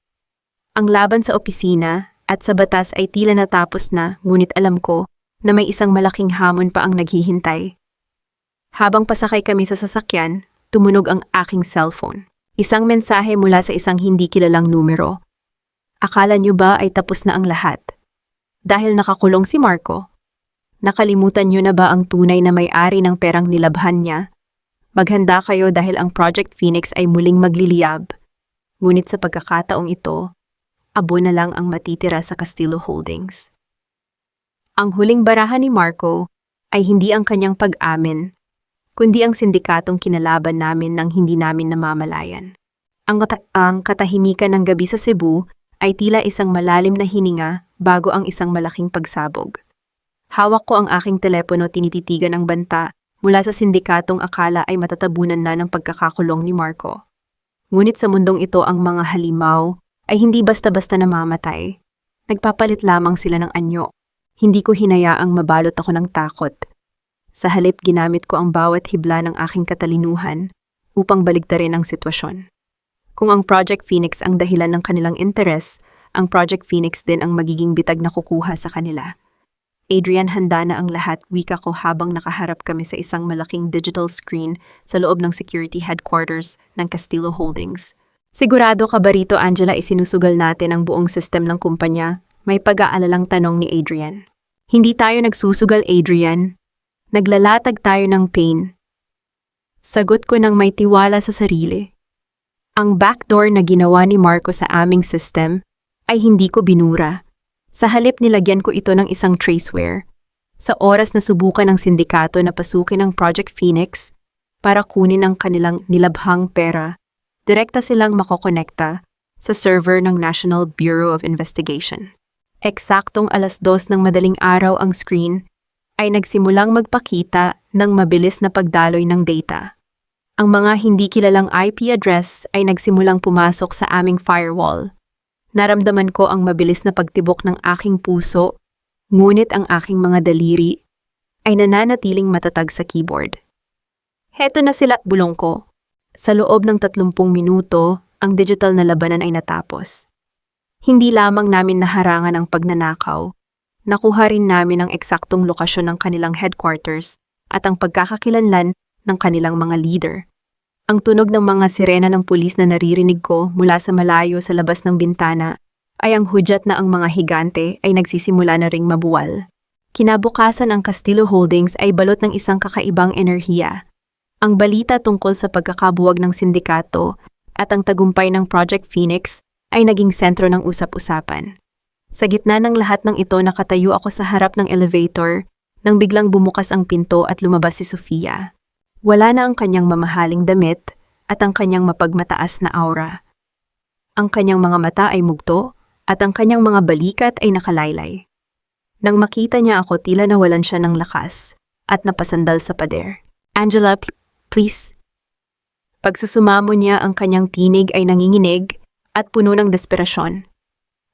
Speaker 1: Ang laban sa opisina at sa batas ay tila natapos na, ngunit alam ko na may isang malaking hamon pa ang naghihintay. Habang pasakay kami sa sasakyan, tumunog ang aking cellphone. Isang mensahe mula sa isang hindi kilalang numero. Akala niyo ba ay tapos na ang lahat? Dahil nakakulong si Marco? Nakalimutan niyo na ba ang tunay na may-ari ng perang nilabhan niya? Maghanda kayo dahil ang Project Phoenix ay muling magliliyab. Ngunit sa pagkakataong ito, abo na lang ang matitira sa Castillo Holdings. Ang huling barahan ni Marco ay hindi ang kanyang pag-amin, kundi ang sindikatong kinalaban namin nang hindi namin namamalayan. Ang katahimikan ng gabi sa Cebu ay tila isang malalim na hininga bago ang isang malaking pagsabog. Hawak ko ang aking telepono, tinititigan ang banta mula sa sindikatong akala ay matatabunan na ng pagkakakulong ni Marco. Ngunit sa mundong ito ang mga halimaw ay hindi basta-basta namamatay. Nagpapalit lamang sila ng anyo. Hindi ko hinayaang mabalot ako ng takot. Sa halip, ginamit ko ang bawat hibla ng aking katalinuhan upang baligtarin ang sitwasyon. Kung ang Project Phoenix ang dahilan ng kanilang interes, ang Project Phoenix din ang magiging bitag na kukuha sa kanila. "Adrian, handa na ang lahat," wika ko habang nakaharap kami sa isang malaking digital screen sa loob ng security headquarters ng Castillo Holdings. "Sigurado ka ba rito, Angela, isinusugal natin ang buong sistem ng kumpanya?" May pag-aalalang tanong ni Adrian. "Hindi tayo nagsusugal, Adrian. Naglalatag tayo ng pain." Sagot ko nang may tiwala sa sarili. Ang backdoor na ginawa ni Marco sa aming system ay hindi ko binura. Sa halip, nilagyan ko ito ng isang traceware. Sa oras na subukan ng sindikato na pasukin ang Project Phoenix para kunin ang kanilang nilabhang pera, direkta silang makokonekta sa server ng National Bureau of Investigation. Eksaktong 2:00 ng madaling araw ang screen ay nagsimulang magpakita ng mabilis na pagdaloy ng data. Ang mga hindi kilalang IP address ay nagsimulang pumasok sa aming firewall. Naramdaman ko ang mabilis na pagtibok ng aking puso, ngunit ang aking mga daliri ay nananatiling matatag sa keyboard. "Heto na sila," bulong ko. Sa loob ng 30 minuto, ang digital na labanan ay natapos. Hindi lamang namin naharangan ang pagnanakaw, nakuha rin namin ang eksaktong lokasyon ng kanilang headquarters at ang pagkakakilanlan ng kanilang mga leader. Ang tunog ng mga sirena ng pulis na naririnig ko mula sa malayo sa labas ng bintana ay ang hudyat na ang mga higante ay nagsisimula na ring mabuwal. Kinabukasan, ang Castillo Holdings ay balot ng isang kakaibang enerhiya. Ang balita tungkol sa pagkakabuwag ng sindikato at ang tagumpay ng Project Phoenix ay naging sentro ng usap-usapan. Sa gitna ng lahat ng ito, nakatayo ako sa harap ng elevator nang biglang bumukas ang pinto at lumabas si Sofia. Wala na ang kanyang mamahaling damit at ang kanyang mapagmataas na aura. Ang kanyang mga mata ay mugto at ang kanyang mga balikat ay nakalaylay. Nang makita niya ako, tila nawalan siya ng lakas at napasandal sa pader. "Angela, please." Pagsusumamo niya, ang kanyang tinig ay nanginginig at puno ng desperasyon.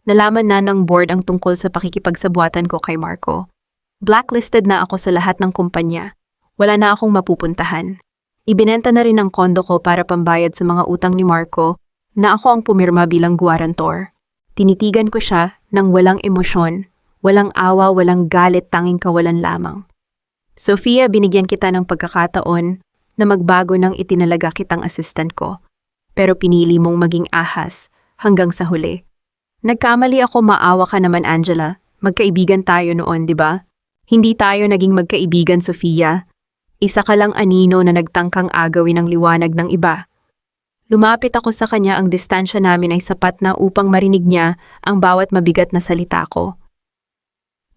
Speaker 1: Nalaman na ng board ang tungkol sa pakikipagsabuatan ko kay Marco. Blacklisted na ako sa lahat ng kumpanya. Wala na akong mapupuntahan. Ibinenta na rin ang kondo ko para pambayad sa mga utang ni Marco na ako ang pumirma bilang guarantor. Tinitigan ko siya ng walang emosyon, walang awa, walang galit, tanging kawalan lamang. "Sofia, binigyan kita ng pagkakataon na magbago ng itinalaga kitang assistant ko. Pero pinili mong maging ahas hanggang sa huli. Nagkamali ako, maawa ka naman, Angela. Magkaibigan tayo noon, di ba? Hindi tayo naging magkaibigan, Sofia. Isa ka lang anino na nagtangkang agawin ang liwanag ng iba." Lumapit ako sa kanya, ang distansya namin ay sapat na upang marinig niya ang bawat mabigat na salita ko.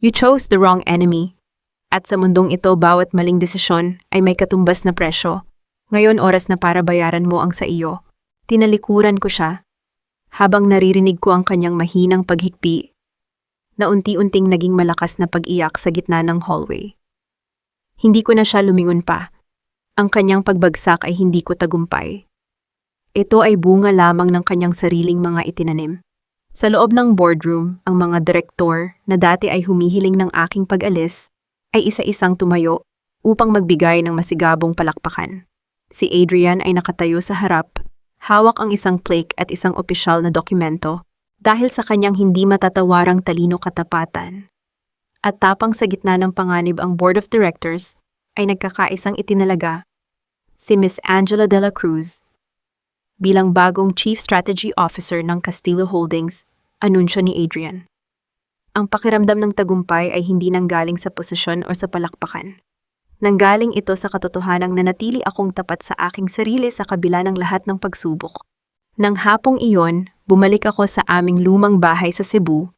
Speaker 1: You chose the wrong enemy. At sa mundong ito, bawat maling desisyon ay may katumbas na presyo. Ngayon oras na para bayaran mo ang sa iyo. Tinalikuran ko siya. Habang naririnig ko ang kanyang mahinang paghikbi, na unti-unting naging malakas na pag-iyak sa gitna ng hallway. Hindi ko na siya lumingon pa. Ang kanyang pagbagsak ay hindi ko tagumpay. Ito ay bunga lamang ng kanyang sariling mga itinanim. Sa loob ng boardroom, ang mga direktor na dati ay humihiling ng aking pag-alis ay isa-isang tumayo upang magbigay ng masigabong palakpakan. Si Adrian ay nakatayo sa harap, hawak ang isang plaque at isang opisyal na dokumento dahil sa kanyang hindi matatawarang talino katapatan. At tapang sa gitna ng panganib ang board of directors ay nagkakaisang itinalaga si Miss Angela de la Cruz bilang bagong Chief Strategy Officer ng Castillo Holdings, anunsyo ni Adrian. Ang pakiramdam ng tagumpay ay hindi nanggaling sa posisyon o sa palakpakan. Nanggaling ito sa katotohanang nanatili akong tapat sa aking sarili sa kabila ng lahat ng pagsubok. Nang hapong iyon, bumalik ako sa aming lumang bahay sa Cebu.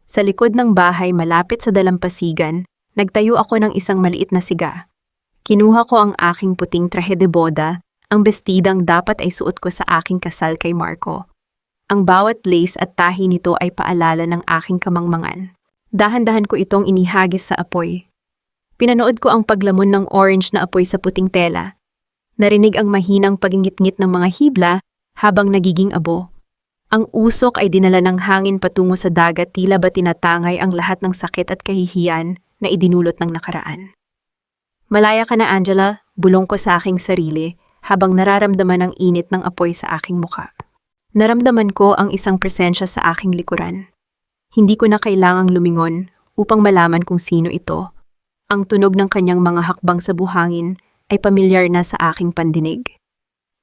Speaker 1: Sa likod ng bahay malapit sa dalampasigan, nagtayo ako ng isang maliit na siga. Kinuha ko ang aking puting trahe de boda, ang bestidang dapat ay suot ko sa aking kasal kay Marco. Ang bawat lace at tahi nito ay paalala ng aking kamangmangan. Dahan-dahan ko itong inihagis sa apoy. Pinanood ko ang paglamon ng orange na apoy sa puting tela. Narinig ang mahinang pagingit-ngit ng mga hibla habang nagiging abo. Ang usok ay dinala ng hangin patungo sa dagat, tila ba tinatangay ang lahat ng sakit at kahihiyan na idinulot ng nakaraan. Malaya ka na, Angela, bulong ko sa aking sarili habang nararamdaman ang init ng apoy sa aking muka. Naramdaman ko ang isang presensya sa aking likuran. Hindi ko na kailangang lumingon upang malaman kung sino ito. Ang tunog ng kanyang mga hakbang sa buhangin ay pamilyar na sa aking pandinig.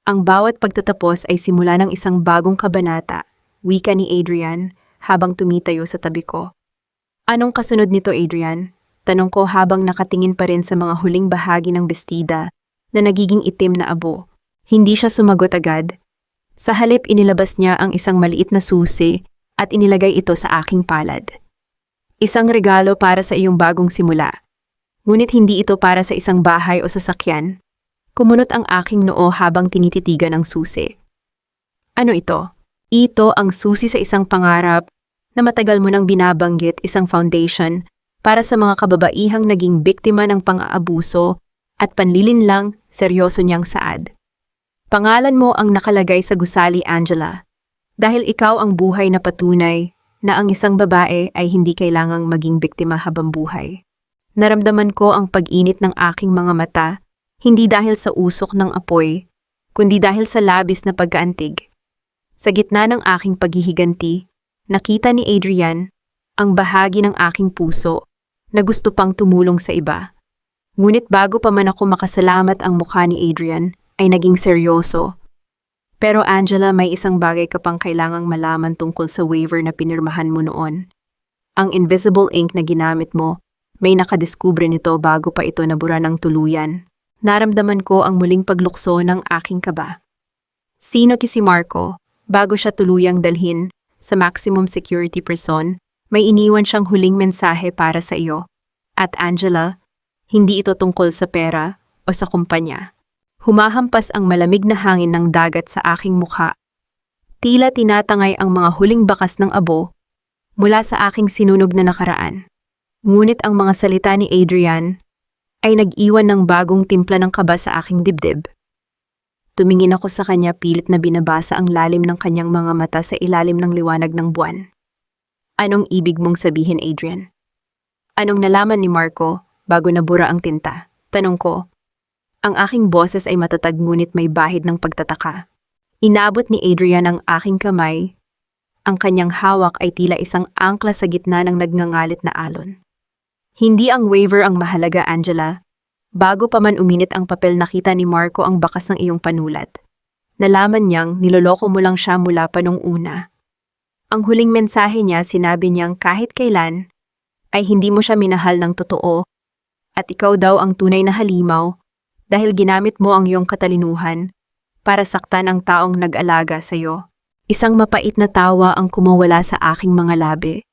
Speaker 1: Ang bawat pagtatapos ay simula ng isang bagong kabanata, wika ni Adrian habang tumitayo sa tabi ko. Anong kasunod nito, Adrian? Tanong ko habang nakatingin pa rin sa mga huling bahagi ng bestida na nagiging itim na abo. Hindi siya sumagot agad. Sa halip inilabas niya ang isang maliit na susi at inilagay ito sa aking palad. Isang regalo para sa iyong bagong simula. Ngunit hindi ito para sa isang bahay o sasakyan. Kumunot ang aking noo habang tinititigan ang susi. Ano ito? Ito ang susi sa isang pangarap na matagal mo nang binabanggit, isang foundation para sa mga kababaihang naging biktima ng pang-aabuso at panlilinlang seryoso niyang saad. Pangalan mo ang nakalagay sa gusali, Angela, dahil ikaw ang buhay na patunay na ang isang babae ay hindi kailangang maging biktima habang buhay. Naramdaman ko ang pag-init ng aking mga mata, hindi dahil sa usok ng apoy, kundi dahil sa labis na pagkaantig. Sa gitna ng aking paghihiganti, nakita ni Adrian ang bahagi ng aking puso na gusto pang tumulong sa iba. Ngunit bago pa man ako makasalamat, ang mukha ni Adrian ay naging seryoso. Pero Angela, may isang bagay ka pang kailangang malaman tungkol sa waiver na pinirmahan mo noon. Ang invisible ink na ginamit mo, may nakadiskubre nito bago pa ito nabura ng tuluyan. Naramdaman ko ang muling paglukso ng aking kaba. Sino si Marco? Bago siya tuluyang dalhin sa maximum security prison, may iniwan siyang huling mensahe para sa iyo. At Angela, hindi ito tungkol sa pera o sa kumpanya. Humahampas ang malamig na hangin ng dagat sa aking mukha. Tila tinatangay ang mga huling bakas ng abo mula sa aking sinunog na nakaraan. Ngunit ang mga salita ni Adrian ay nag-iwan ng bagong timpla ng kaba sa aking dibdib. Tumingin ako sa kanya, pilit na binabasa ang lalim ng kanyang mga mata sa ilalim ng liwanag ng buwan. Anong ibig mong sabihin, Adrian? Anong nalaman ni Marco bago nabura ang tinta? Tanong ko. Ang aking boses ay matatag ngunit may bahid ng pagtataka. Inabot ni Adrian ang aking kamay. Ang kanyang hawak ay tila isang angkla sa gitna ng nagngangalit na alon. Hindi ang waiver ang mahalaga, Angela. Bago pa man uminit ang papel, nakita ni Marco ang bakas ng iyong panulat. Nalaman niyang niloloko mo lang siya mula pa nung una. Ang huling mensahe niya, sinabi niyang kahit kailan ay hindi mo siya minahal ng totoo at ikaw daw ang tunay na halimaw dahil ginamit mo ang iyong katalinuhan para saktan ang taong nag-alaga sa iyo. Isang mapait na tawa ang kumawala sa aking mga labi.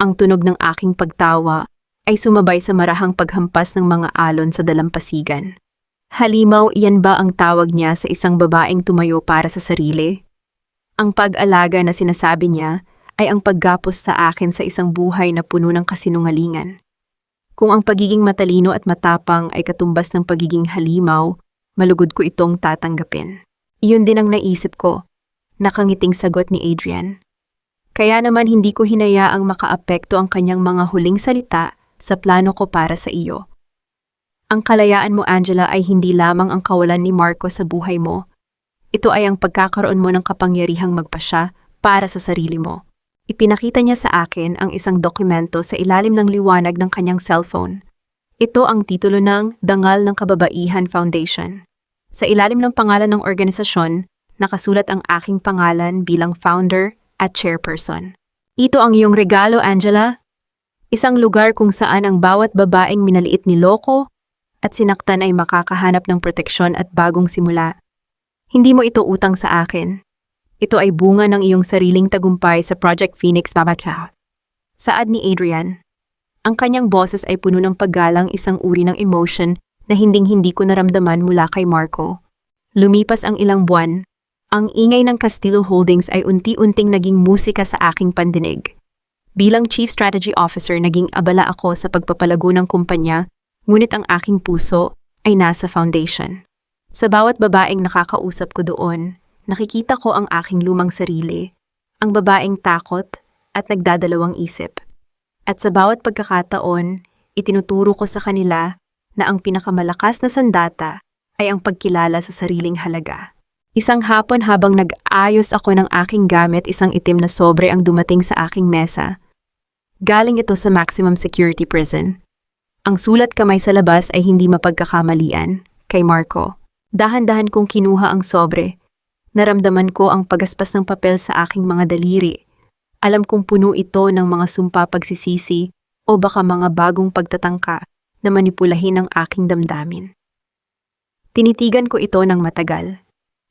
Speaker 1: Ang tunog ng aking pagtawa ay sumabay sa marahang paghampas ng mga alon sa dalampasigan. Halimaw, iyan ba ang tawag niya sa isang babaeng tumayo para sa sarili? Ang pag-alaga na sinasabi niya ay ang paggapos sa akin sa isang buhay na puno ng kasinungalingan. Kung ang pagiging matalino at matapang ay katumbas ng pagiging halimaw, malugod ko itong tatanggapin. Iyon din ang naisip ko, nakangiting sagot ni Adrian. Kaya naman hindi ko hinayaang makaapekto ang kanyang mga huling salita sa plano ko para sa iyo. Ang kalayaan mo, Angela, ay hindi lamang ang kawalan ni Marco sa buhay mo. Ito ay ang pagkakaroon mo ng kapangyarihang magpasya para sa sarili mo. Ipinakita niya sa akin ang isang dokumento sa ilalim ng liwanag ng kanyang cellphone. Ito ang titulo ng Dangal ng Kababaihan Foundation. Sa ilalim ng pangalan ng organisasyon, nakasulat ang aking pangalan bilang founder at chairperson. Ito ang iyong regalo, Angela. Isang lugar kung saan ang bawat babaeng minaliit ni Loko at sinaktan ay makakahanap ng proteksyon at bagong simula. Hindi mo ito utang sa akin. Ito ay bunga ng iyong sariling tagumpay sa Project Phoenix Babaka. Saad ni Adrian. Ang kanyang boses ay puno ng paggalang, isang uri ng emotion na hinding-hindi ko naramdaman mula kay Marco. Lumipas ang ilang buwan. Ang ingay ng Castillo Holdings ay unti-unting naging musika sa aking pandinig. Bilang Chief Strategy Officer, naging abala ako sa pagpapalago ng kumpanya, ngunit ang aking puso ay nasa foundation. Sa bawat babaeng nakakausap ko doon, nakikita ko ang aking lumang sarili, ang babaeng takot at nagdadalawang isip. At sa bawat pagkakataon, itinuturo ko sa kanila na ang pinakamalakas na sandata ay ang pagkilala sa sariling halaga. Isang hapon habang nag-ayos ako ng aking gamit, isang itim na sobre ang dumating sa aking mesa. Galing ito sa maximum security prison. Ang sulat kamay sa labas ay hindi mapagkakamalian, kay Marco. Dahan-dahan kong kinuha ang sobre. Naramdaman ko ang pagaspas ng papel sa aking mga daliri. Alam kong puno ito ng mga sumpa, pagsisisi o baka mga bagong pagtatangka na manipulahin ang aking damdamin. Tinitigan ko ito ng matagal.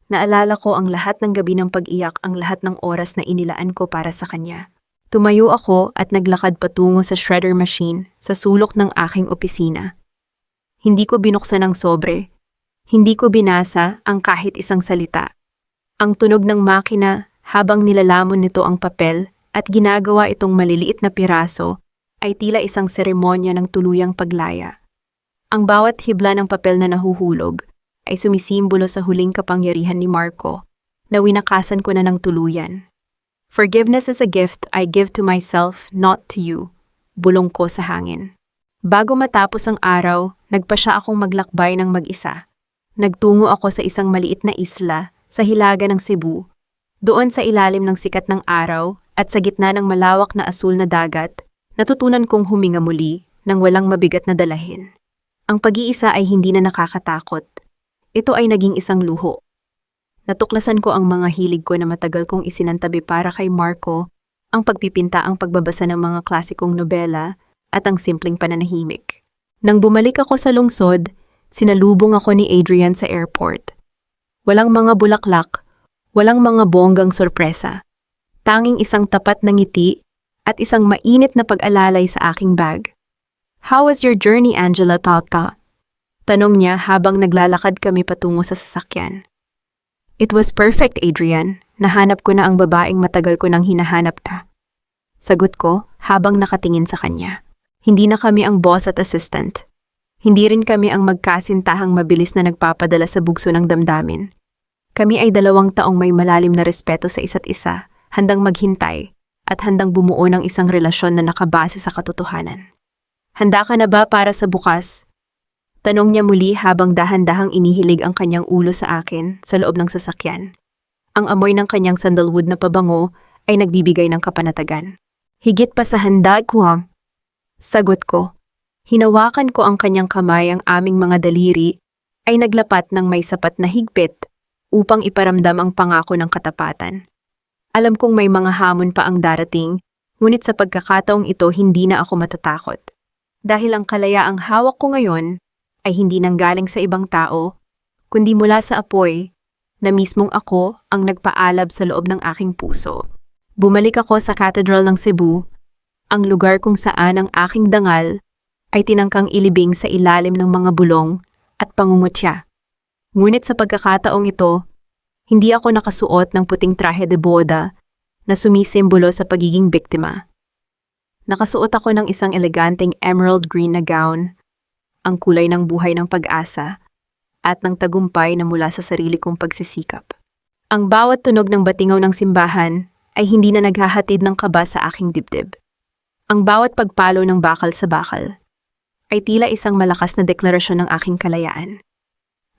Speaker 1: Naalala ko ang lahat ng gabi ng pag-iyak, ang lahat ng oras na inilaan ko para sa kanya. Tumayo ako at naglakad patungo sa shredder machine sa sulok ng aking opisina. Hindi ko binuksan ang sobre. Hindi ko binasa ang kahit isang salita. Ang tunog ng makina habang nilalamon nito ang papel at ginagawa itong maliliit na piraso ay tila isang seremonya ng tuluyang paglaya. Ang bawat hibla ng papel na nahuhulog ay sumisimbolo sa huling kapangyarihan ni Marco na winakasan ko na ng tuluyan. Forgiveness is a gift I give to myself, not to you. Bulong ko sa hangin. Bago matapos ang araw, nagpa siya akong maglakbay ng mag-isa. Nagtungo ako sa isang maliit na isla sa hilaga ng Cebu. Doon sa ilalim ng sikat ng araw at sa gitna ng malawak na asul na dagat, natutunan kong huminga muli nang walang mabigat na dalahin. Ang pag-iisa ay hindi na nakakatakot. Ito ay naging isang luho. Natuklasan ko ang mga hilig ko na matagal kong isinantabi para kay Marco, ang pagpipinta, ang pagbabasa ng mga klasikong nobela at ang simpleng pananahimik. Nang bumalik ako sa lungsod, sinalubong ako ni Adrian sa airport. Walang mga bulaklak, walang mga bonggang sorpresa. Tanging isang tapat na ngiti at isang mainit na pag-alalay sa aking bag. How was your journey, Angela Tauta? Tanong niya habang naglalakad kami patungo sa sasakyan. It was perfect, Adrian. Nahanap ko na ang babaeng matagal ko nang hinahanap ka. Sagot ko habang nakatingin sa kanya. Hindi na kami ang boss at assistant. Hindi rin kami ang magkasintahang mabilis na nagpapadala sa bugso ng damdamin. Kami ay 2 taong may malalim na respeto sa isa't isa, handang maghintay, at handang bumuo ng isang relasyon na nakabase sa katotohanan. Handa ka na ba para sa bukas? Tanong niya muli habang dahan-dahang inihilig ang kanyang ulo sa akin sa loob ng sasakyan. Ang amoy ng kanyang sandalwood na pabango ay nagbibigay ng kapanatagan. Higit pa sa handa ko. Sagot ko. Hinawakan ko ang kanyang kamay, ang aming mga daliri ay naglapat ng may sapat na higpit upang iparamdam ang pangako ng katapatan. Alam kong may mga hamon pa ang darating, ngunit sa pagkakataong ito hindi na ako matatakot. Dahil ang kalayaang hawak ko ngayon ay hindi nanggaling sa ibang tao, kundi mula sa apoy na mismong ako ang nagpaalab sa loob ng aking puso. Bumalik ako sa Cathedral ng Cebu, ang lugar kung saan ang aking dangal ay tinangkang ilibing sa ilalim ng mga bulong at pangungutya. Ngunit sa pagkakataong ito, hindi ako nakasuot ng puting trahe de boda na sumisimbolo sa pagiging biktima. Nakasuot ako ng isang eleganteng emerald green na gown, ang kulay ng buhay ng pag-asa, at ng tagumpay na mula sa sarili kong pagsisikap. Ang bawat tunog ng batingaw ng simbahan ay hindi na naghahatid ng kaba sa aking dibdib. Ang bawat pagpalo ng bakal sa bakal ay tila isang malakas na deklarasyon ng aking kalayaan.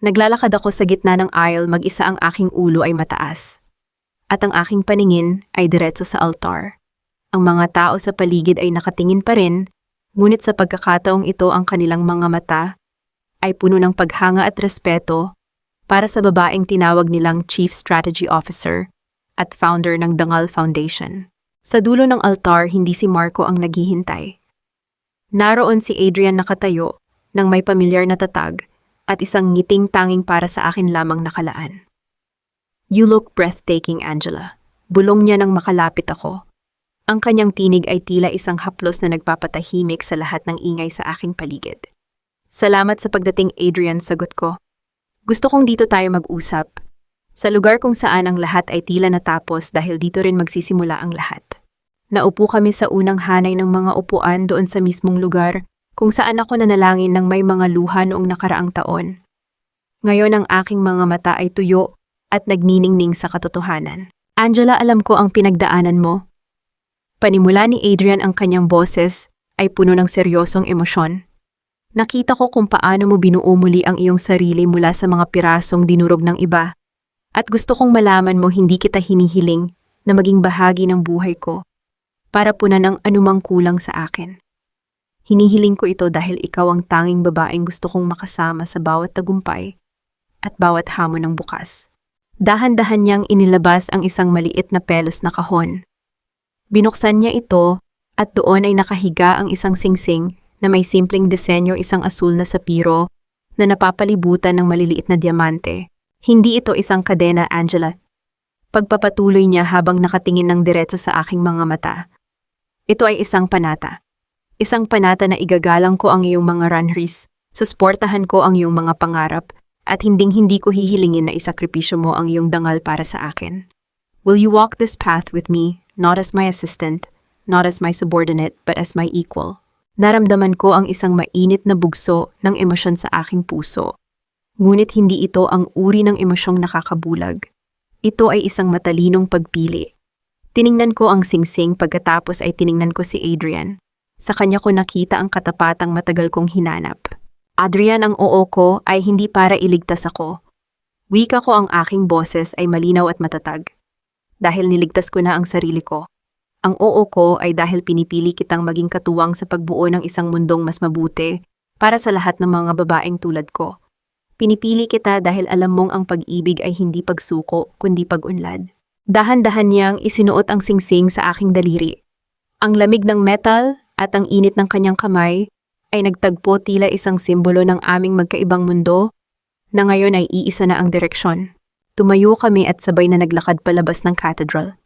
Speaker 1: Naglalakad ako sa gitna ng aisle, mag-isa, ang aking ulo ay mataas, at ang aking paningin ay diretso sa altar. Ang mga tao sa paligid ay nakatingin pa rin, ngunit sa pagkakataong ito ang kanilang mga mata ay puno ng paghanga at respeto para sa babaeng tinawag nilang Chief Strategy Officer at founder ng Dangal Foundation. Sa dulo ng altar, hindi si Marco ang naghihintay. Naroon si Adrian nakatayo nang may pamilyar na tatag at isang ngiting tanging para sa akin lamang nakalaan. "You look breathtaking, Angela." Bulong niya nang makalapit ako. Ang kanyang tinig ay tila isang haplos na nagpapatahimik sa lahat ng ingay sa aking paligid. "Salamat sa pagdating, Adrian," sagot ko. "Gusto kong dito tayo mag-usap. Sa lugar kung saan ang lahat ay tila natapos dahil dito rin magsisimula ang lahat." Naupo kami sa unang hanay ng mga upuan doon sa mismong lugar kung saan ako nanalangin ng may mga luha noong nakaraang taon. Ngayon ang aking mga mata ay tuyo at nagniningning sa katotohanan. "Angela, alam ko ang pinagdaanan mo." Panimula ni Adrian, ang kanyang boses ay puno ng seryosong emosyon. "Nakita ko kung paano mo binuo muli ang iyong sarili mula sa mga pirasong dinurog ng iba. At gusto kong malaman mo hindi kita hinihiling na maging bahagi ng buhay ko para punan ang anumang kulang sa akin. Hinihiling ko ito dahil ikaw ang tanging babaeng gusto kong makasama sa bawat tagumpay at bawat hamon ng bukas." Dahan-dahan niyang inilabas ang isang maliit na pelos na kahon. Binuksan niya ito at doon ay nakahiga ang isang singsing na may simpleng disenyo, isang asul na sapiro na napapalibutan ng maliliit na diamante. "Hindi ito isang kadena, Angela." Pagpapatuloy niya habang nakatingin ng diretso sa aking mga mata. "Ito ay isang panata. Isang panata na igagalang ko ang iyong mga runries, susportahan ko ang iyong mga pangarap, at hinding-hindi ko hihilingin na isakripisyo mo ang iyong dangal para sa akin. Will you walk this path with me, not as my assistant, not as my subordinate, but as my equal?" Naramdaman ko ang isang mainit na bugso ng emosyon sa aking puso. Ngunit hindi ito ang uri ng emosyong nakakabulag. Ito ay isang matalinong pagpili. Tiningnan ko ang singsing, pagkatapos ay tiningnan ko si Adrian. Sa kanya ko nakita ang katapatang matagal kong hinanap. "Adrian, ang oo ko ay hindi para iligtas ako. Wika ko, ang aking boses ay malinaw at matatag. Dahil niligtas ko na ang sarili ko. Ang oo ko ay dahil pinipili kitang maging katuwang sa pagbuo ng isang mundong mas mabuti para sa lahat ng mga babaeng tulad ko. Pinipili kita dahil alam mong ang pag-ibig ay hindi pagsuko, kundi pag-unlad." Dahan-dahan niyang isinuot ang singsing sa aking daliri. Ang lamig ng metal at ang init ng kanyang kamay ay nagtagpo, tila isang simbolo ng aming magkaibang mundo na ngayon ay iisa na ang direksyon. Tumayo kami at sabay na naglakad palabas ng cathedral.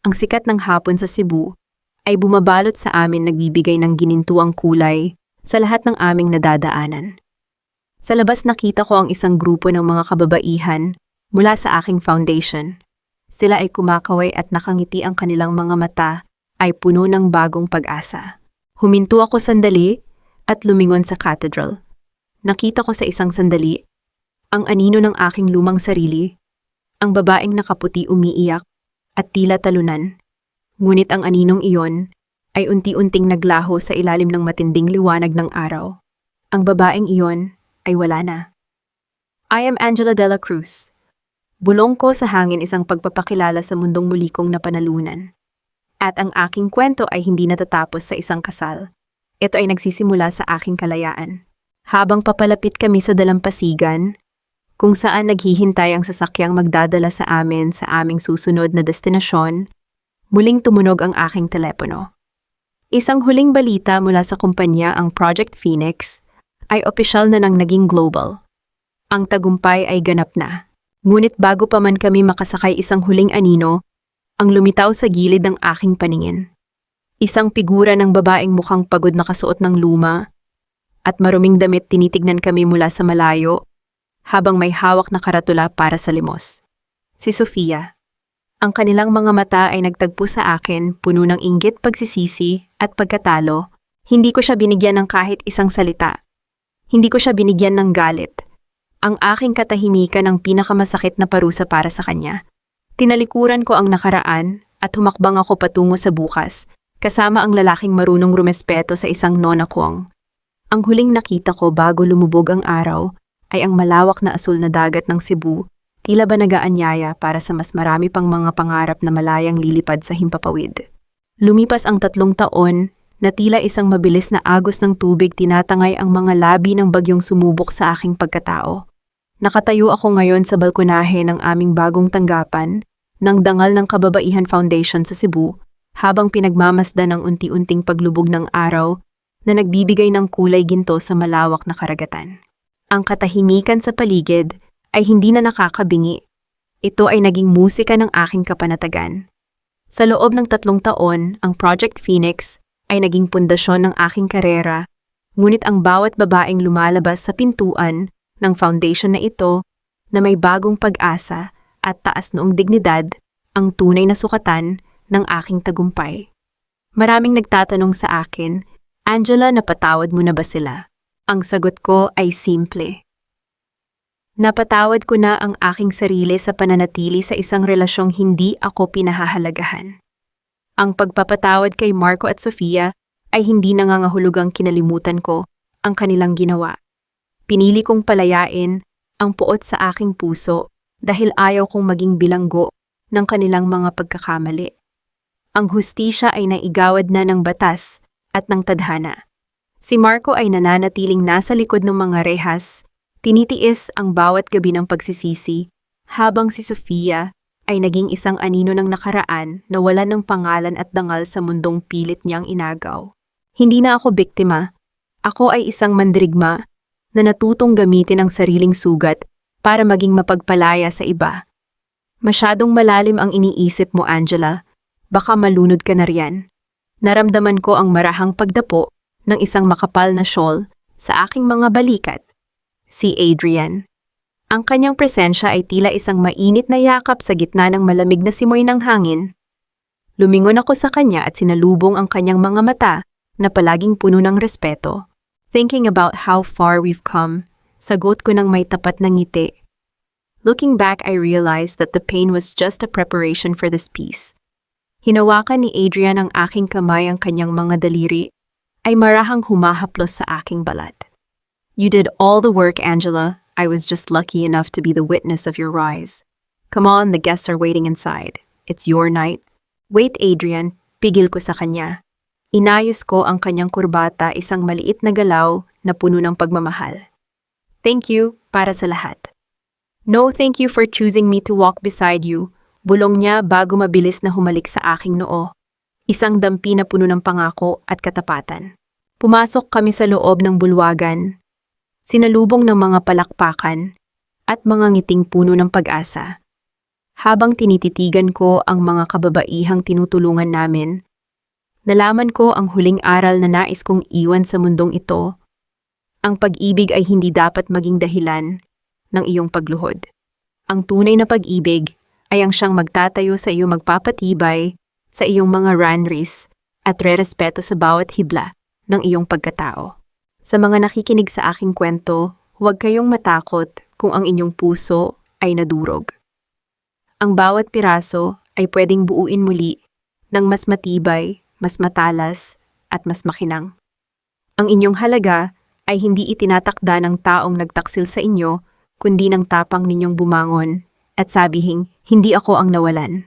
Speaker 1: Ang sikat ng hapon sa Cebu ay bumabalot sa amin, nagbibigay ng ginintuang kulay sa lahat ng aming nadadaanan. Sa labas nakita ko ang isang grupo ng mga kababaihan mula sa aking foundation. Sila ay kumakaway at nakangiti, ang kanilang mga mata ay puno ng bagong pag-asa. Huminto ako sandali at lumingon sa cathedral. Nakita ko sa isang sandali ang anino ng aking lumang sarili, ang babaeng nakaputi umiiyak at tila talunan. Ngunit ang aninong iyon ay unti-unting naglaho sa ilalim ng matinding liwanag ng araw. Ang babaeng iyon ay wala na. "I am Angela de la Cruz." Bulong ko sa hangin, isang pagpapakilala sa mundong muli kong napanalunan. At ang aking kwento ay hindi natatapos sa isang kasal. Ito ay nagsisimula sa aking kalayaan. Habang papalapit kami sa dalampasigan, kung saan naghihintay ang sasakyang magdadala sa amin sa aming susunod na destinasyon, muling tumunog ang aking telepono. Isang huling balita mula sa kumpanya, ang Project Phoenix, ay opisyal na nang naging global. Ang tagumpay ay ganap na. Ngunit bago pa man kami makasakay isang huling anino, ang lumitaw sa gilid ng aking paningin. Isang figura ng babaeng mukhang pagod, nakasuot ng luma at maruming damit tinitignan kami mula sa malayo habang may hawak na karatula para sa limos. Si Sofia. Ang kanilang mga mata ay nagtagpo sa akin, puno ng inggit, pagsisisi at pagkatalo. Hindi ko siya binigyan ng kahit isang salita. Hindi ko siya binigyan ng galit. Ang aking katahimikan ang pinakamasakit na parusa para sa kanya. Tinalikuran ko ang nakaraan at humakbang ako patungo sa bukas, kasama ang lalaking marunong rumespeto sa isang nona kong. Ang huling nakita ko bago lumubog ang araw ay ang malawak na asul na dagat ng Cebu, tila ba nagaanyaya para sa mas marami pang mga pangarap na malayang lilipad sa himpapawid. Lumipas ang 3 taon na tila isang mabilis na agos ng tubig tinatangay ang mga labi ng bagyong sumubok sa aking pagkatao. Nakatayo ako ngayon sa balkonahe ng aming bagong tanggapan ng Dangal ng Kababaihan Foundation sa Cebu habang pinagmamasdan ang unti-unting paglubog ng araw na nagbibigay ng kulay ginto sa malawak na karagatan. Ang katahimikan sa paligid ay hindi na nakakabingi. Ito ay naging musika ng aking kapanatagan. Sa loob ng 3 taon, ang Project Phoenix ay naging pundasyon ng aking karera, ngunit ang bawat babaeng lumalabas sa pintuan ng foundation na ito na may bagong pag-asa at taas noong dignidad ang tunay na sukatan ng aking tagumpay. Maraming nagtatanong sa akin, Angela, napatawad mo na ba sila? Ang sagot ko ay simple. Napatawad ko na ang aking sarili sa pananatili sa isang relasyong hindi ako pinahahalagahan. Ang pagpapatawad kay Marco at Sofia ay hindi nangangahulugang kinalimutan ko ang kanilang ginawa. Pinili kong palayain ang puot sa aking puso dahil ayaw kong maging bilanggo ng kanilang mga pagkakamali. Ang hustisya ay naigawad na ng batas at ng tadhana. Si Marco ay nananatiling nasa likod ng mga rehas, tinitiis ang bawat gabi ng pagsisisi, habang si Sofia ay naging isang anino ng nakaraan na wala ng pangalan at dangal sa mundong pilit niyang inagaw. Hindi na ako biktima. Ako ay isang mandirigma na natutong gamitin ang sariling sugat para maging mapagpalaya sa iba. Masyadong malalim ang iniisip mo, Angela. Baka malunod ka na riyan. Naramdaman ko ang marahang pagdapo ng isang makapal na shawl sa aking mga balikat. Si Adrian. Ang kanyang presensya ay tila isang mainit na yakap sa gitna ng malamig na simoy ng hangin. Lumingon ako sa kanya at sinalubong ang kanyang mga mata na palaging puno ng respeto. Thinking about how far we've come, sagot ko ng may tapat na ngiti. Looking back, I realized that the pain was just a preparation for this peace. Hinawakan ni Adrian ang aking kamay, ang kanyang mga daliri ay marahang humahaplos sa aking balat. You did all the work, Angela. I was just lucky enough to be the witness of your rise. Come on, the guests are waiting inside. It's your night. Wait, Adrian. Pigil ko sa kanya. Inayos ko ang kanyang kurbata, isang maliit na galaw na puno ng pagmamahal. Thank you para sa lahat. No, thank you for choosing me to walk beside you. Bulong niya bago mabilis na humalik sa aking noo. Isang dampi na puno ng pangako at katapatan. Pumasok kami sa loob ng bulwagan. Sinalubong ng mga palakpakan at mga ngiting puno ng pag-asa. Habang tinititigan ko ang mga kababaihang tinutulungan namin, nalaman ko ang huling aral na nais kong iwan sa mundong ito. Ang pag-ibig ay hindi dapat maging dahilan ng iyong pagluhod. Ang tunay na pag-ibig ay ang siyang magtatayo sa iyo, magpapatibay sa iyong mga runways at rerespeto sa bawat hibla ng iyong pagkatao. Sa mga nakikinig sa aking kwento, huwag kayong matakot kung ang inyong puso ay nadurog. Ang bawat piraso ay pwedeng buuin muli ng mas matibay, mas matalas, at mas makinang. Ang inyong halaga ay hindi itinatakda ng taong nagtaksil sa inyo, kundi ng tapang ninyong bumangon at sabihing, hindi ako ang nawalan.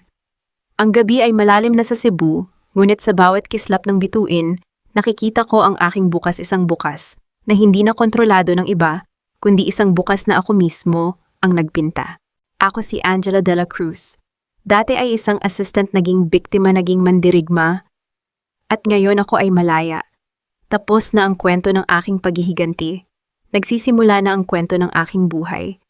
Speaker 1: Ang gabi ay malalim na sa Cebu, ngunit sa bawat kislap ng bituin, nakikita ko ang aking bukas, isang bukas na hindi na kontrolado ng iba, kundi isang bukas na ako mismo ang nagpinta. Ako si Angela de la Cruz. Dati ay isang assistant, naging biktima, naging mandirigma, at ngayon ako ay malaya. Tapos na ang kwento ng aking paghihiganti. Nagsisimula na ang kwento ng aking buhay.